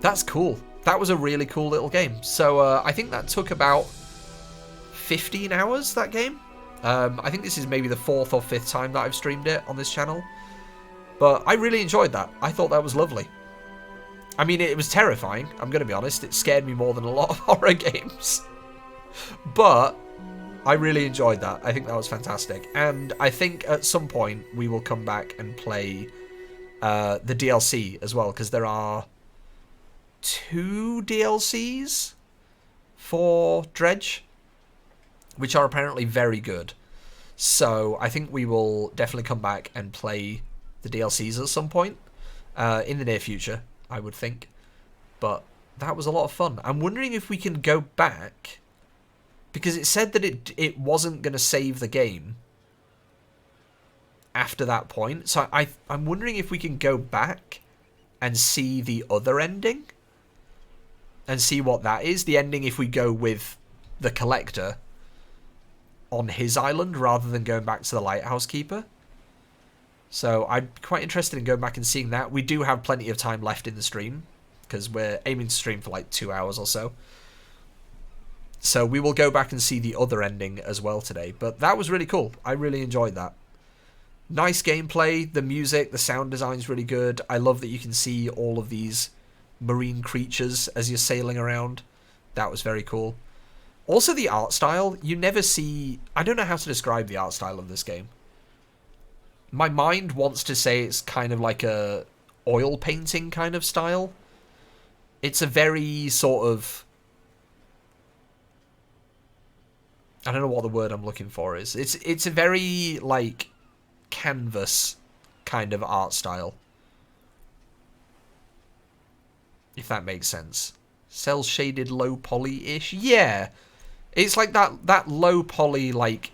That's cool. That was a really cool little game. So I think that took about 15 hours, that game. I think this is maybe the 4th or 5th time that I've streamed it on this channel. But I really enjoyed that. I thought that was lovely. I mean, it was terrifying, I'm going to be honest. It scared me more than a lot of horror games. But I really enjoyed that. I think that was fantastic. And I think at some point we will come back and play the DLC as well, because there are 2 DLCs for Dredge, which are apparently very good. So I think we will definitely come back and play the DLCs at some point in the near future, I would think. But that was a lot of fun. I'm wondering if we can go back, because it said that it wasn't going to save the game after that point. So I'm wondering if we can go back and see the other ending and see what that is. The ending if we go with the collector on his island rather than going back to the lighthouse keeper. So I'm quite interested in going back and seeing that. We do have plenty of time left in the stream, because we're aiming to stream for like 2 hours or so. So we will go back and see the other ending as well today. But that was really cool. I really enjoyed that. Nice gameplay. The music, the sound design is really good. I love that you can see all of these marine creatures as you're sailing around. That was very cool. Also, the art style. You never see... I don't know how to describe the art style of this game. My mind wants to say it's kind of like a oil painting kind of style. It's a very sort of... I don't know what the word I'm looking for is. It's a very, like, canvas kind of art style. If that makes sense. Cel-shaded low poly-ish? Yeah. It's like that low poly, like,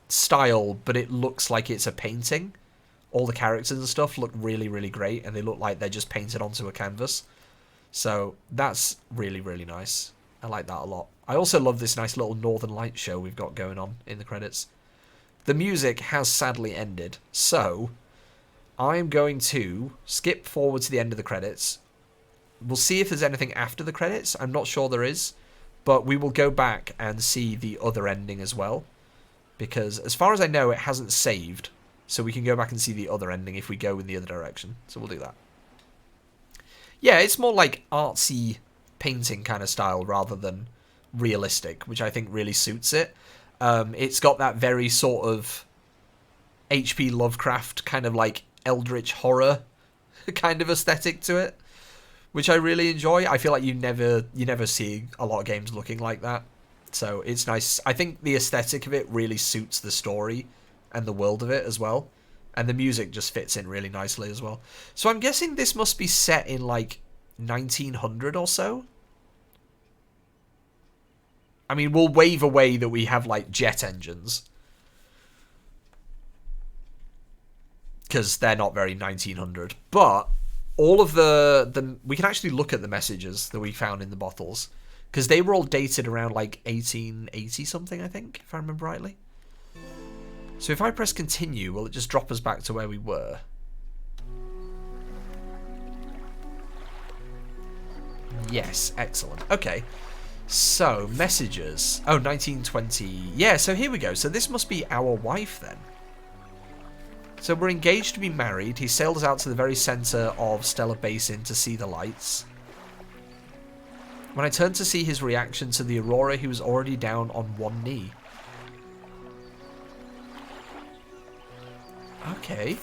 style, but it looks like it's a painting. All the characters and stuff look really, really great, and they look like they're just painted onto a canvas. So that's really, really nice. I like that a lot. I also love this nice little Northern Lights show we've got going on in the credits. The music has sadly ended, so I'm going to skip forward to the end of the credits. We'll see if there's anything after the credits. I'm not sure there is, but we will go back and see the other ending as well, because as far as I know, it hasn't saved, so we can go back and see the other ending if we go in the other direction. So we'll do that. Yeah, it's more like artsy painting kind of style rather than realistic, which I think really suits it. It's got that very sort of H.P. Lovecraft kind of like eldritch horror kind of aesthetic to it, which I really enjoy. I feel like you never see a lot of games looking like that. So it's nice. I think the aesthetic of it really suits the story and the world of it as well. And the music just fits in really nicely as well. So I'm guessing this must be set in like 1900 or so. I mean, we'll wave away that we have like jet engines, because they're not very 1900. But all of the we can actually look at the messages that we found in the bottles, because they were all dated around like 1880 something, I think, if I remember rightly. So if I press continue, will it just drop us back to where we were? Yes, excellent. Okay, so messages. Oh, 1920. Yeah, so here we go. So this must be our wife then. So we're engaged to be married. He sailed us out to the very centre of Stellar Basin to see the lights. When I turned to see his reaction to the aurora, he was already down on one knee. Okay.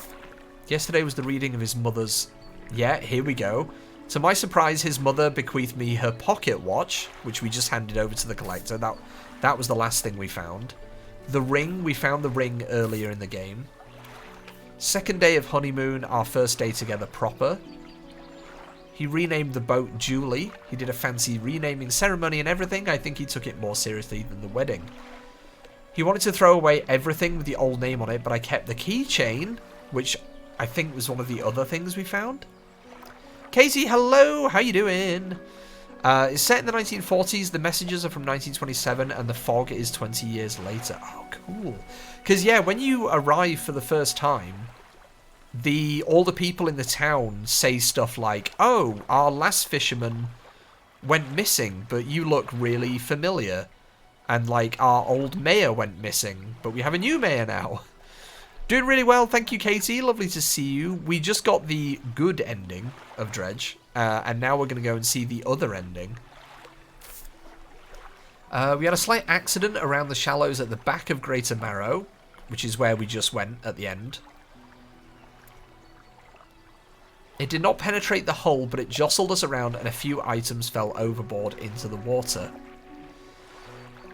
Yesterday was the reading of his mother's... Yeah, here we go. To my surprise, his mother bequeathed me her pocket watch, which we just handed over to the collector. That was the last thing we found. The ring, we found the ring earlier in the game. Second day of honeymoon, our first day together proper. He renamed the boat Julie. He did a fancy renaming ceremony and everything. I think he took it more seriously than the wedding. He wanted to throw away everything with the old name on it, but I kept the keychain, which I think was one of the other things we found. Katie, hello! How you doing? It's set in the 1940s, the messages are from 1927, and the fog is 20 years later. Oh, cool. Because, yeah, when you arrive for the first time, all the people in the town say stuff like, oh, our last fisherman went missing, but you look really familiar. And, like, our old mayor went missing, but we have a new mayor now. Doing really well, thank you, Katie. Lovely to see you. We just got the good ending of Dredge, and now we're going to go and see the other ending. We had a slight accident around the shallows at the back of Greater Marrow, which is where we just went at the end. It did not penetrate the hull, but it jostled us around and a few items fell overboard into the water.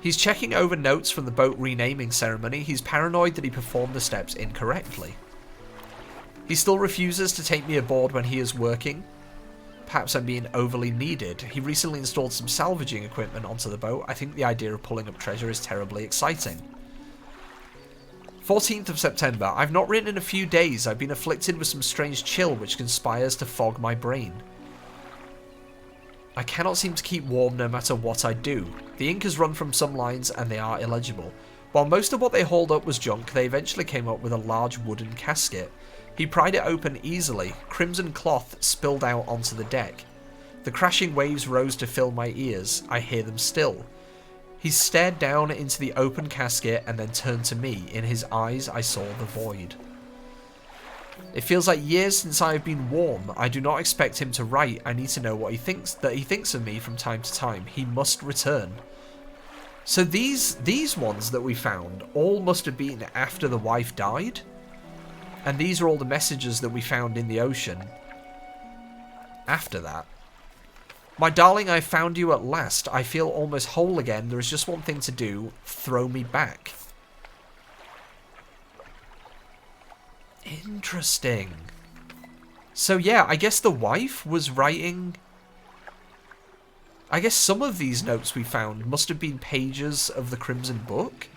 He's checking over notes from the boat renaming ceremony. He's paranoid that he performed the steps incorrectly. He still refuses to take me aboard when he is working. Perhaps I'm being overly needed. He recently installed some salvaging equipment onto the boat. I think the idea of pulling up treasure is terribly exciting. 14th of September. I've not written in a few days. I've been afflicted with some strange chill which conspires to fog my brain. I cannot seem to keep warm no matter what I do. The ink has run from some lines and they are illegible. While most of what they hauled up was junk, they eventually came up with a large wooden casket. He pried it open easily. Crimson cloth spilled out onto the deck. The crashing waves rose to fill my ears. I hear them still. He stared down into the open casket and then turned to me. In his eyes I saw the void. It feels like years since I have been warm. I do not expect him to write. I need to know what he thinks of me from time to time. He must return. So these ones that we found all must have been after the wife died. And these are all the messages that we found in the ocean after that. My darling, I found you at last. I feel almost whole again. There is just one thing to do. Throw me back. Interesting. So yeah, I guess the wife was writing... I guess some of these notes we found must have been pages of the Crimson Book.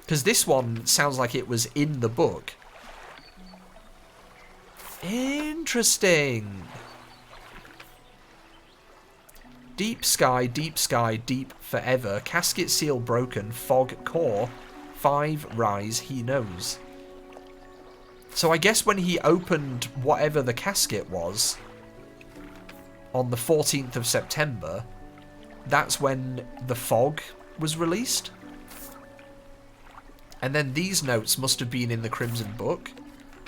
Because this one sounds like it was in the book. Interesting. Deep sky, deep forever. Casket seal broken. Fog core. 5 rise, he knows. So I guess when he opened whatever the casket was on the 14th of September, that's when the fog was released. And then these notes must have been in the Crimson Book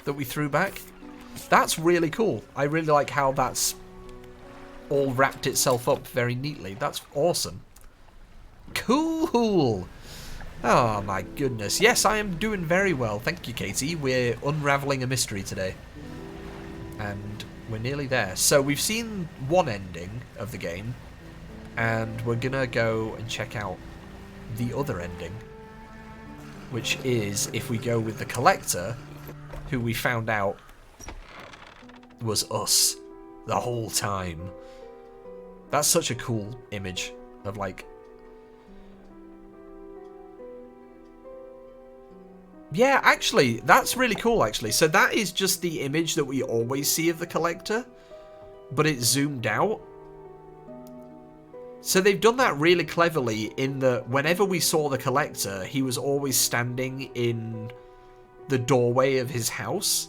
that we threw back. That's really cool. I really like how that's all wrapped itself up very neatly. That's awesome. Cool. Oh my goodness. Yes, I am doing very well. Thank you, Katie. We're unraveling a mystery today. And we're nearly there. So we've seen one ending of the game, and we're gonna go and check out the other ending, which is if we go with the collector, who we found out was us the whole time. That's such a cool image of, like... Yeah, actually, that's really cool, actually. So that is just the image that we always see of the collector, but it's zoomed out. So they've done that really cleverly in that whenever we saw the collector, he was always standing in the doorway of his house.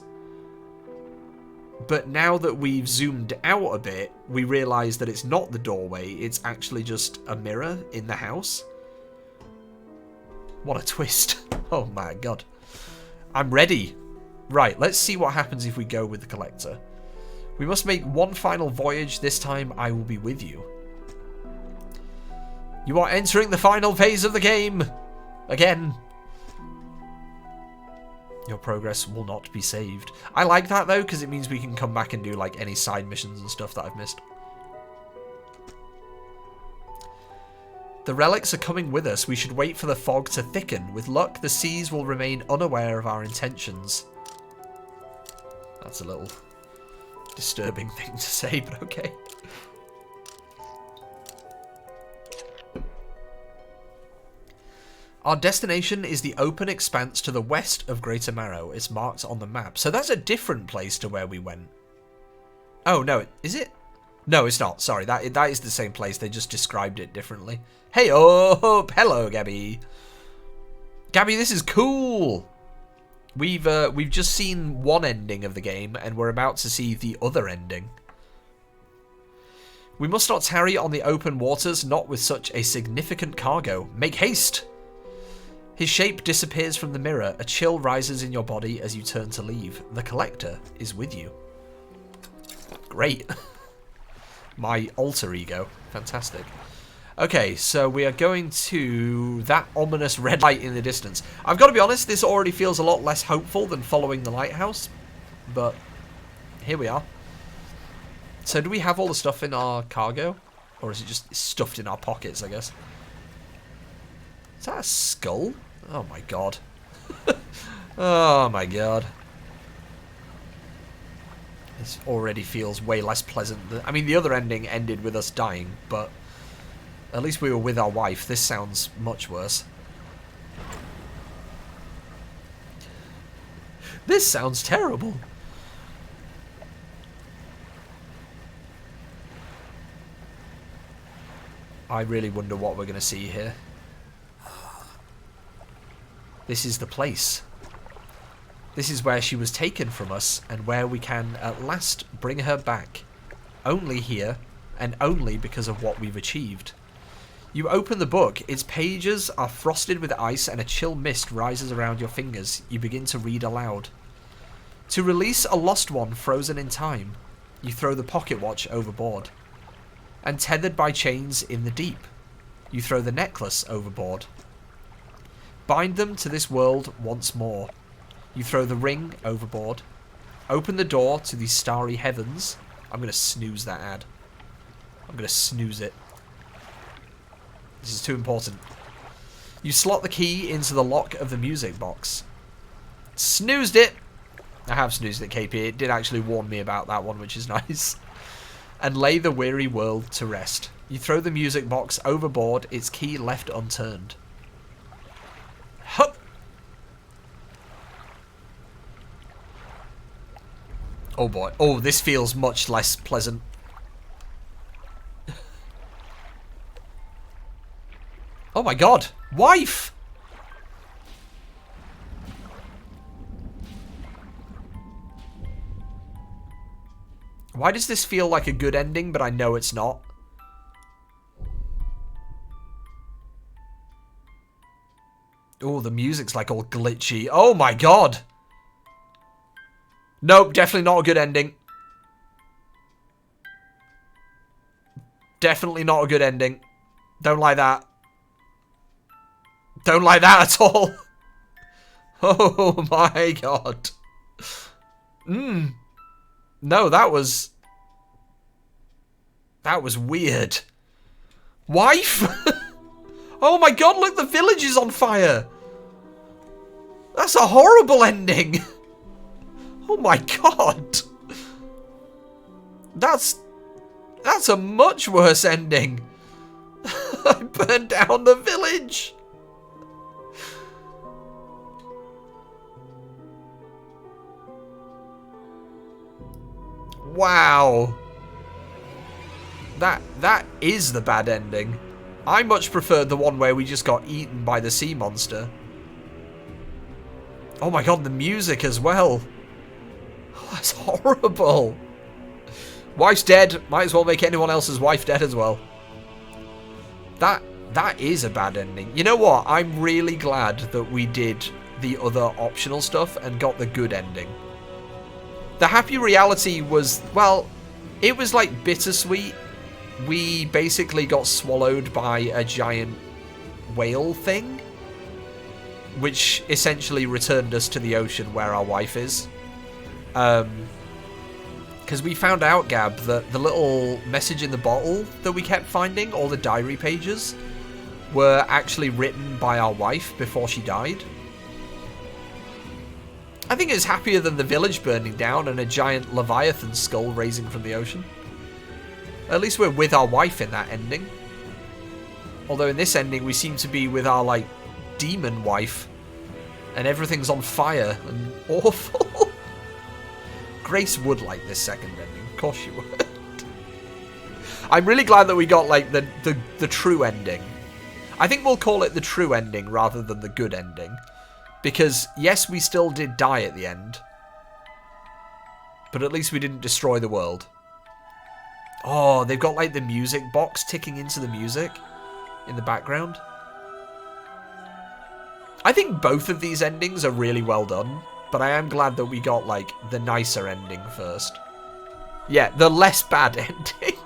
But now that we've zoomed out a bit, we realise that it's not the doorway, it's actually just a mirror in the house. What a twist. Oh my god. I'm ready. Right, let's see what happens if we go with the collector. We must make one final voyage. This time I will be with you. You are entering the final phase of the game. Again. Your progress will not be saved. I like that though, because it means we can come back and do like any side missions and stuff that I've missed. The relics are coming with us. We should wait for the fog to thicken. With luck, the seas will remain unaware of our intentions. That's a little disturbing thing to say, but okay. Our destination is the open expanse to the west of Greater Marrow. It's marked on the map. So that's a different place to where we went. Oh, no. Is it? No, it's not. Sorry, that is the same place. They just described it differently. Hey, oh, hello, Gabby. Gabby, this is cool. We've just seen one ending of the game, and we're about to see the other ending. We must not tarry on the open waters, not with such a significant cargo. Make haste. His shape disappears from the mirror. A chill rises in your body as you turn to leave. The collector is with you. Great. My alter ego. Fantastic. Okay, so we are going to that ominous red light in the distance. I've got to be honest, this already feels a lot less hopeful than following the lighthouse. But here we are. So do we have all the stuff in our cargo? Or is it just stuffed in our pockets, I guess? Is that a skull? Oh my god. Oh my god. This already feels way less pleasant. I mean, the other ending ended with us dying, but at least we were with our wife. This sounds much worse. This sounds terrible. I really wonder what we're going to see here. This is the place. This is where she was taken from us, and where we can at last bring her back. Only here, and only because of what we've achieved. You open the book. Its pages are frosted with ice, and a chill mist rises around your fingers. You begin to read aloud. To release a lost one frozen in time, you throw the pocket watch overboard. And tethered by chains in the deep, you throw the necklace overboard. Bind them to this world once more. You throw the ring overboard. Open the door to the starry heavens. I'm going to snooze that ad. I'm going to snooze it. This is too important. You slot the key into the lock of the music box. Snoozed it! I have snoozed it, KP. It did actually warn me about that one, which is nice. And lay the weary world to rest. You throw the music box overboard, its key left unturned. Hup! Oh boy. Oh, this feels much less pleasant. Oh my god. Wife! Why does this feel like a good ending, but I know it's not? Oh, the music's like all glitchy. Oh my god! Nope, definitely not a good ending. Definitely not a good ending. Don't like that. Don't like that at all. Oh my god. No, that was weird. Wife? Oh my god, look, the village is on fire. That's a horrible ending. Oh my god. That's a much worse ending. I burned down the village. Wow. That is the bad ending. I much preferred the one where we just got eaten by the sea monster. Oh my god, the music as well. Oh, that's horrible. Wife's dead. Might as well make anyone else's wife dead as well. That is a bad ending. You know what? I'm really glad that we did the other optional stuff and got the good ending. The happy reality was, well, it was like bittersweet. We basically got swallowed by a giant whale thing, which essentially returned us to the ocean where our wife is. Because we found out, Gab, that the little message in the bottle that we kept finding, all the diary pages, were actually written by our wife before she died. I think it's happier than the village burning down and a giant Leviathan skull raising from the ocean. At least we're with our wife in that ending. Although in this ending we seem to be with our, like, demon wife. And everything's on fire and awful. Grace would like this second ending. Of course she would. I'm really glad that we got, like, the true ending. I think we'll call it the true ending rather than the good ending. Because, yes, we still did die at the end. But at least we didn't destroy the world. Oh, they've got, like, the music box ticking into the music in the background. I think both of these endings are really well done. But I am glad that we got, like, the nicer ending first. Yeah, the less bad ending.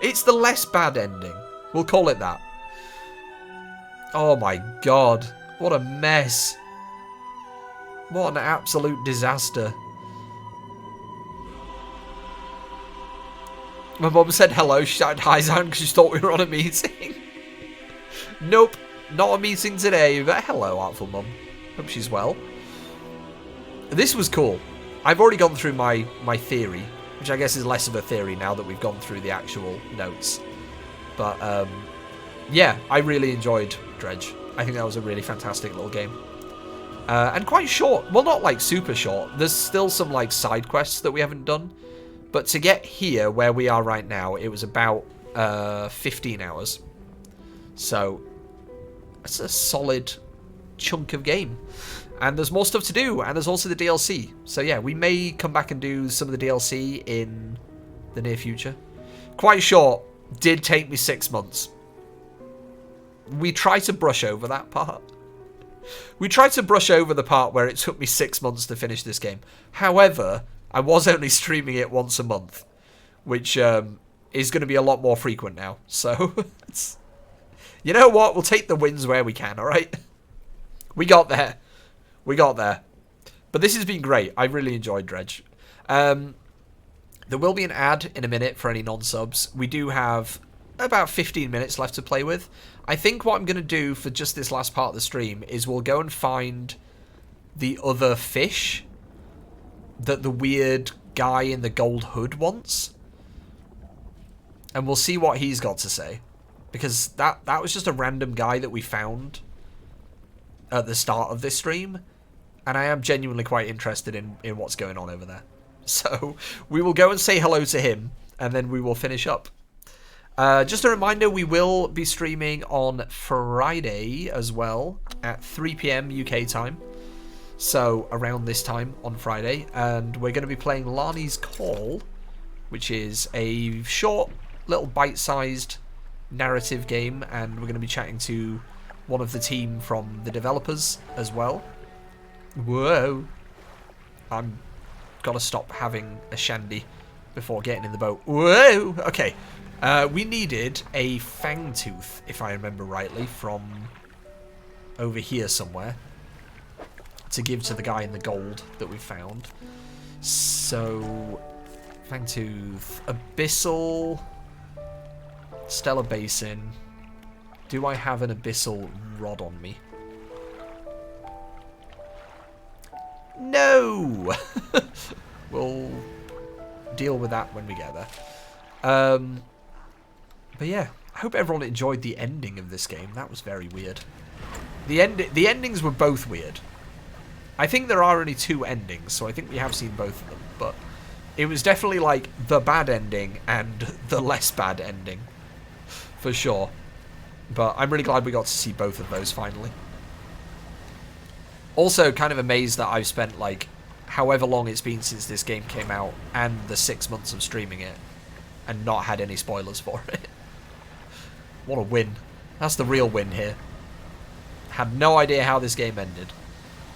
It's the less bad ending. We'll call it that. Oh my god. What a mess. What an absolute disaster. My mum said hello. She shouted hi down because she thought we were on a meeting. Nope. Not a meeting today. But hello, Artful Mum. Hope she's well. This was cool. I've already gone through my theory, which I guess is less of a theory now that we've gone through the actual notes. But, yeah, I really enjoyed Dredge. I think that was a really fantastic little game. And quite short. Well, not, like, super short. There's still some, like, side quests that we haven't done. But to get here, where we are right now, it was about 15 hours. So, that's a solid chunk of game. And there's more stuff to do, and there's also the DLC. So yeah, we may come back and do some of the DLC in the near future. Quite short. Did take me 6 months. We tried to brush over that part. We tried to brush over the part where it took me 6 months to finish this game. However, I was only streaming it once a month, which is going to be a lot more frequent now. So, you know what? We'll take the wins where we can, alright? We got there. We got there. But this has been great. I really enjoyed Dredge. There will be an ad in a minute for any non-subs. We do have about 15 minutes left to play with. I think what I'm going to do for just this last part of the stream is we'll go and find the other fish that the weird guy in the gold hood wants. And we'll see what he's got to say. Because that was just a random guy that we found at the start of this stream. And I am genuinely quite interested in what's going on over there. So, we will go and say hello to him, and then we will finish up. Just a reminder, we will be streaming on Friday as well, at 3 PM UK time. So, around this time on Friday. And we're going to be playing Lani's Call, which is a short, little bite-sized narrative game. And we're going to be chatting to one of the team from the developers as well. Whoa. I'm gotta stop having a shandy before getting in the boat. Whoa. Okay. We needed a fang tooth, if I remember rightly, from over here somewhere to give to the guy in the gold that we found. So, Fangtooth, Abyssal, Stellar Basin. Do I have an Abyssal rod on me? No! We'll deal with that when we get there. But yeah, I hope everyone enjoyed the ending of this game. That was very weird. The endings were both weird. I think there are only 2 endings, so I think we have seen both of them. But it was definitely like the bad ending and the less bad ending. For sure. But I'm really glad we got to see both of those finally. Also, kind of amazed that I've spent like however long it's been since this game came out and the 6 months of streaming it and not had any spoilers for it. What a win. That's the real win here. Had no idea how this game ended.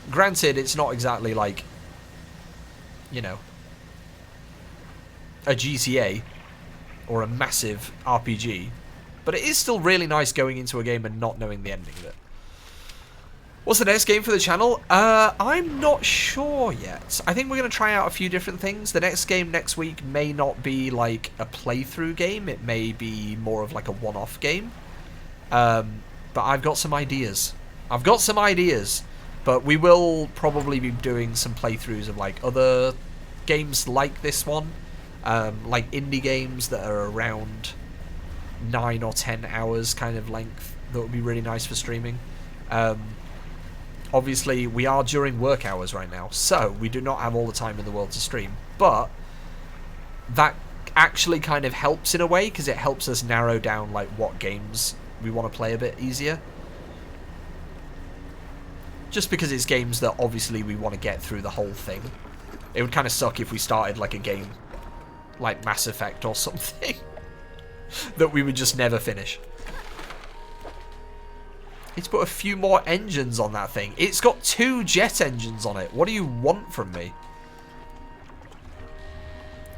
Granted, it's not exactly like, you know, a GTA or a massive RPG, but it is still really nice going into a game and not knowing the ending of it. What's the next game for the channel? I'm not sure yet. I think we're going to try out a few different things. The next game next week may not be like a playthrough game. It may be more of like a one-off game. But I've got some ideas. But we will probably be doing some playthroughs of like other games like this one. Like indie games that are around 9 or 10 hours kind of length. That would be really nice for streaming. Obviously, we are during work hours right now, so we do not have all the time in the world to stream. But that actually kind of helps in a way, because it helps us narrow down like what games we want to play a bit easier. Just because it's games that obviously we want to get through the whole thing. It would kind of suck if we started like a game like Mass Effect or something that we would just never finish. It's put a few more engines on that thing. It's got 2 jet engines on it. What do you want from me?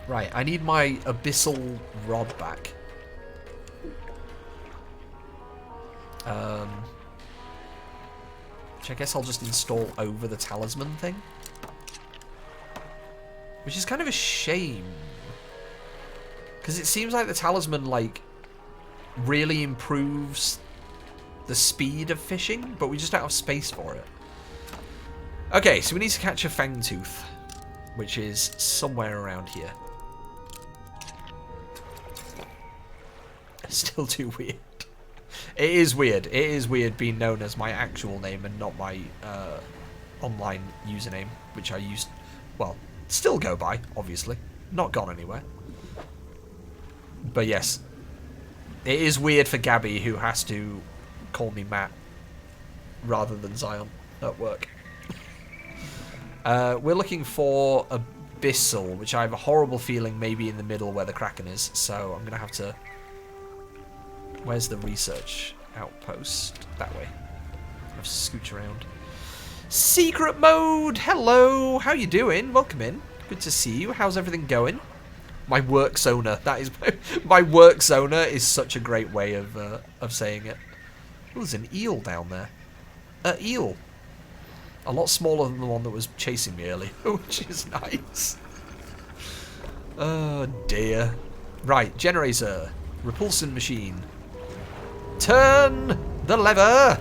Right, I need my Abyssal rod back. Which I guess I'll just install over the talisman thing. Which is kind of a shame. Because it seems like the talisman, like, really improves the speed of fishing, but we just don't have space for it. Okay, so we need to catch a Fangtooth, which is somewhere around here. Still too weird. It is weird. It is weird being known as my actual name and not my online username, which I used, well, still go by, obviously. Not gone anywhere. But yes, it is weird for Gabby, who has to call me Matt rather than Zion at work. We're looking for Abyssal, which I have a horrible feeling may be in the middle where the Kraken is, so I'm going to have to... Where's the research outpost? That way. I have to scooch around. Secret mode! Hello! How you doing? Welcome in. Good to see you. How's everything going? My work zona. That is my work zona is such a great way of saying it. Oh, there's an eel down there. Eel. A lot smaller than the one that was chasing me earlier, which is nice. Oh dear. Right, generator. Repulsion machine. Turn the lever.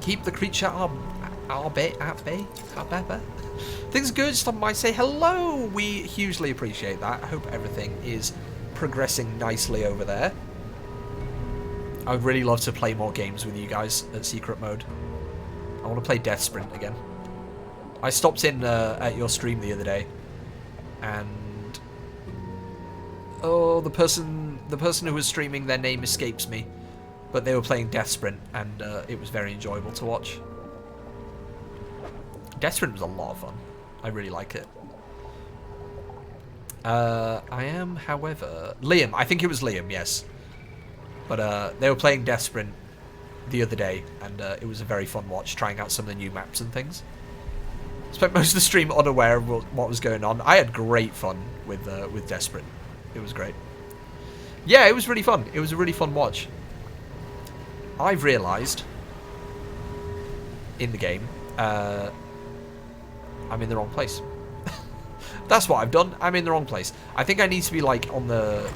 Keep the creature at bay. Things are good. Stop by, say hello. We hugely appreciate that. I hope everything is progressing nicely over there. I would really love to play more games with you guys at Secret Mode. I want to play Death Sprint again. I stopped in at your stream the other day, and oh, the person who was streaming, their name escapes me, but they were playing Death Sprint, and it was very enjoyable to watch. Death Sprint was a lot of fun. I really like it. I am, however, Liam. I think it was Liam. Yes. But they were playing Death Sprint the other day, and it was a very fun watch, trying out some of the new maps and things. Spent most of the stream unaware of what was going on. I had great fun with Death Sprint. It was great. Yeah, it was really fun. It was a really fun watch. I've realised in the game, I'm in the wrong place. That's what I've done. I'm in the wrong place. I think I need to be like on the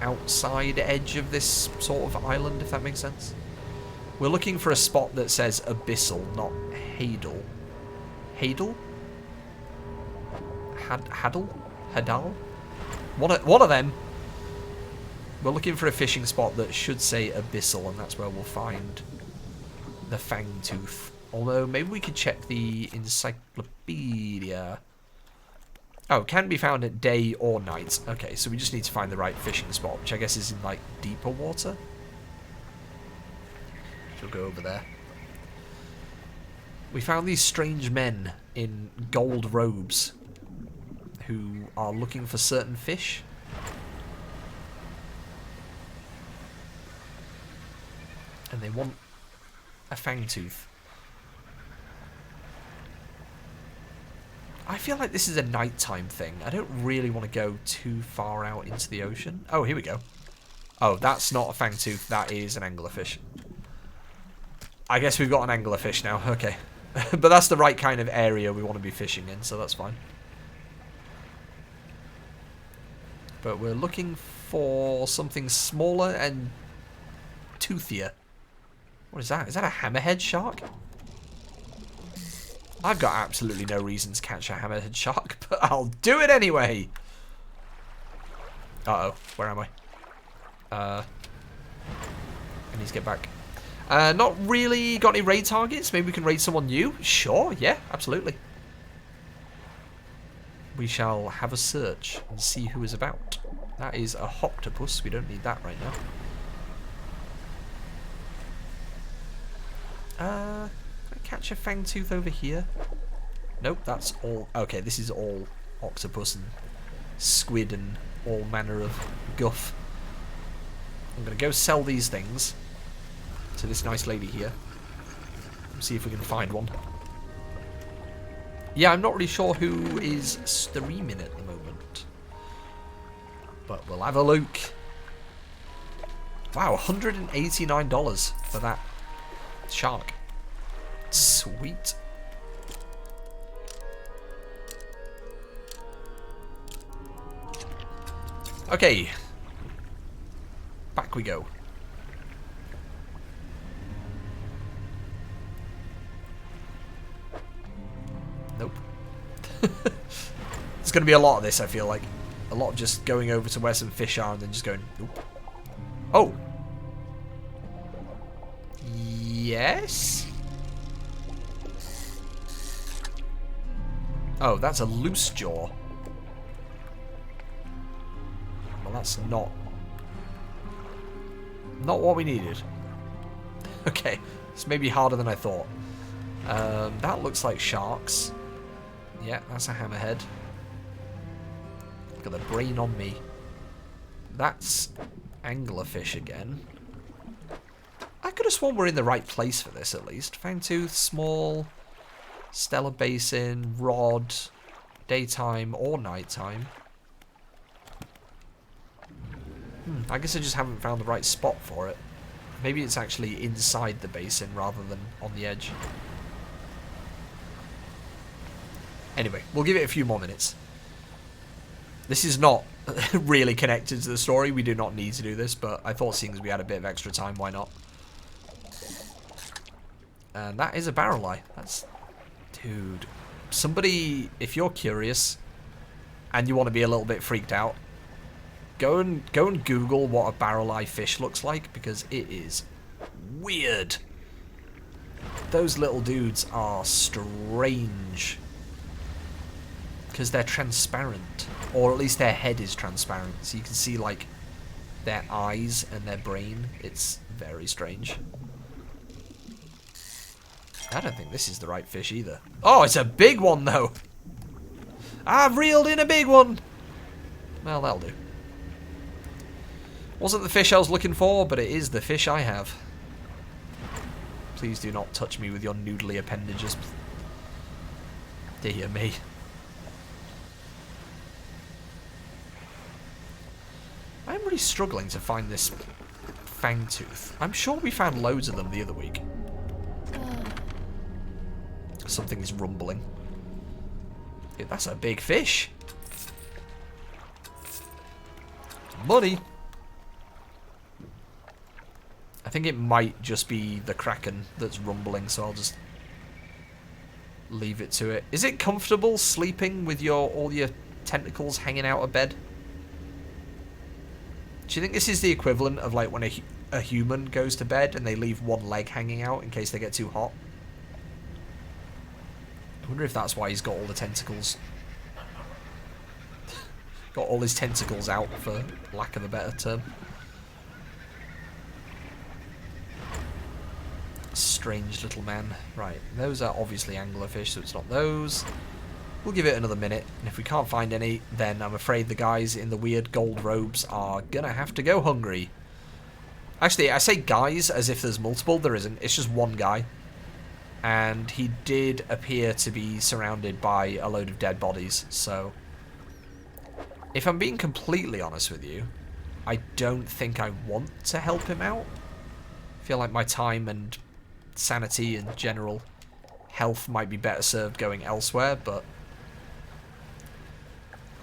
outside edge of this sort of island, if that makes sense. We're looking for a spot that says abyssal, not hadal. Hadal? Hadal? Hadal? One of them. We're looking for a fishing spot that should say abyssal, and that's where we'll find the fangtooth. Although, maybe we could check the encyclopedia. Oh, can be found at day or night. Okay, so we just need to find the right fishing spot, which I guess is in, like, deeper water. She'll go over there. We found these strange men in gold robes who are looking for certain fish. And they want a fangtooth. I feel like this is a nighttime thing. I don't really want to go too far out into the ocean. Oh, here we go. Oh, that's not a fangtooth. That is an anglerfish. I guess we've got an anglerfish now. Okay. But that's the right kind of area we want to be fishing in, so that's fine. But we're looking for something smaller and toothier. What is that? Is that a hammerhead shark? I've got absolutely no reason to catch a hammerhead shark, but I'll do it anyway. Uh-oh. Where am I? I need to get back. Not really got any raid targets. Maybe we can raid someone new? Sure, yeah, absolutely. We shall have a search and see who is about. That is a octopus. We don't need that right now. Can I catch a fangtooth over here? Nope, that's all. Okay, this is all octopus and squid and all manner of guff. I'm going to go sell these things to this nice lady here. See if we can find one. Yeah, I'm not really sure who is streaming at the moment, but we'll have a look. Wow, $189 for that shark. Sweet. Okay. Back we go. Nope. There's going to be a lot of this, I feel like. A lot of just going over to where some fish are and then just going, nope. Oh! Yes? Oh, that's a loose jaw. Well, that's not what we needed. Okay, it's maybe harder than I thought. That looks like sharks. Yeah, that's a hammerhead. Look at the brain on me. That's anglerfish again. I could have sworn we're in the right place for this, at least. Fangtooth, small, stellar basin, rod, daytime or nighttime. I guess I just haven't found the right spot for it. Maybe it's actually inside the basin rather than on the edge. Anyway, we'll give it a few more minutes. This is not really connected to the story. We do not need to do this, but I thought seeing as we had a bit of extra time, why not? And that is a barrel eye. That's... Dude. Somebody, if you're curious and you want to be a little bit freaked out, go and Google what a barrel eye fish looks like, because it is weird. Those little dudes are strange. Because they're transparent. Or at least their head is transparent. So you can see, like, their eyes and their brain. It's very strange. I don't think this is the right fish either. Oh, it's a big one, though. I've reeled in a big one. Well, that'll do. Wasn't the fish I was looking for, but it is the fish I have. Please do not touch me with your noodly appendages. Dear me. I'm really struggling to find this fangtooth. I'm sure we found loads of them the other week. Something's rumbling. Dude, that's a big fish. Money. I think it might just be the Kraken that's rumbling, so I'll just leave it to it. Is it comfortable sleeping with all your tentacles hanging out of bed? Do you think this is the equivalent of like when a human goes to bed and they leave one leg hanging out in case they get too hot? I wonder if that's why he's got all the tentacles. Got all his tentacles out, for lack of a better term. Strange little man. Right, those are obviously anglerfish, so it's not those. We'll give it another minute, and if we can't find any, then I'm afraid the guys in the weird gold robes are gonna have to go hungry. Actually, I say guys as if there's multiple. There isn't. It's just one guy. And he did appear to be surrounded by a load of dead bodies, so... If I'm being completely honest with you, I don't think I want to help him out. I feel like my time and sanity and general health might be better served going elsewhere, but...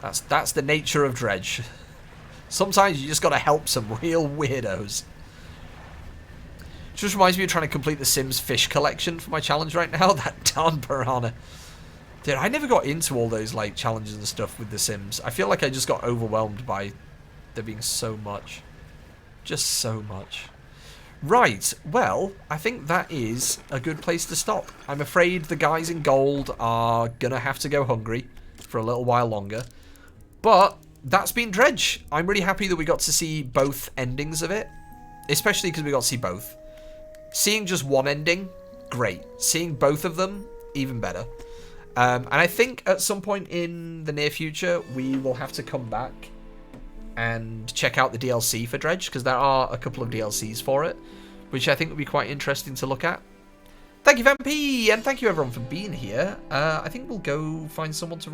That's the nature of Dredge. Sometimes you just gotta help some real weirdos. Just reminds me of trying to complete the Sims fish collection for my challenge right now. That darn piranha. Dude, I never got into all those like challenges and stuff with the Sims. I feel like I just got overwhelmed by there being so much. Just so much. Right, well, I think that is a good place to stop. I'm afraid the guys in gold are gonna have to go hungry for a little while longer. But that's been Dredge. I'm really happy that we got to see both endings of it. Especially because we got to see both. Seeing just one ending, great. Seeing both of them, even better. And I think at some point in the near future, we will have to come back and check out the DLC for Dredge, because there are a couple of DLCs for it, which I think would be quite interesting to look at. Thank you, Vampy, and thank you everyone for being here. I think we'll go find someone to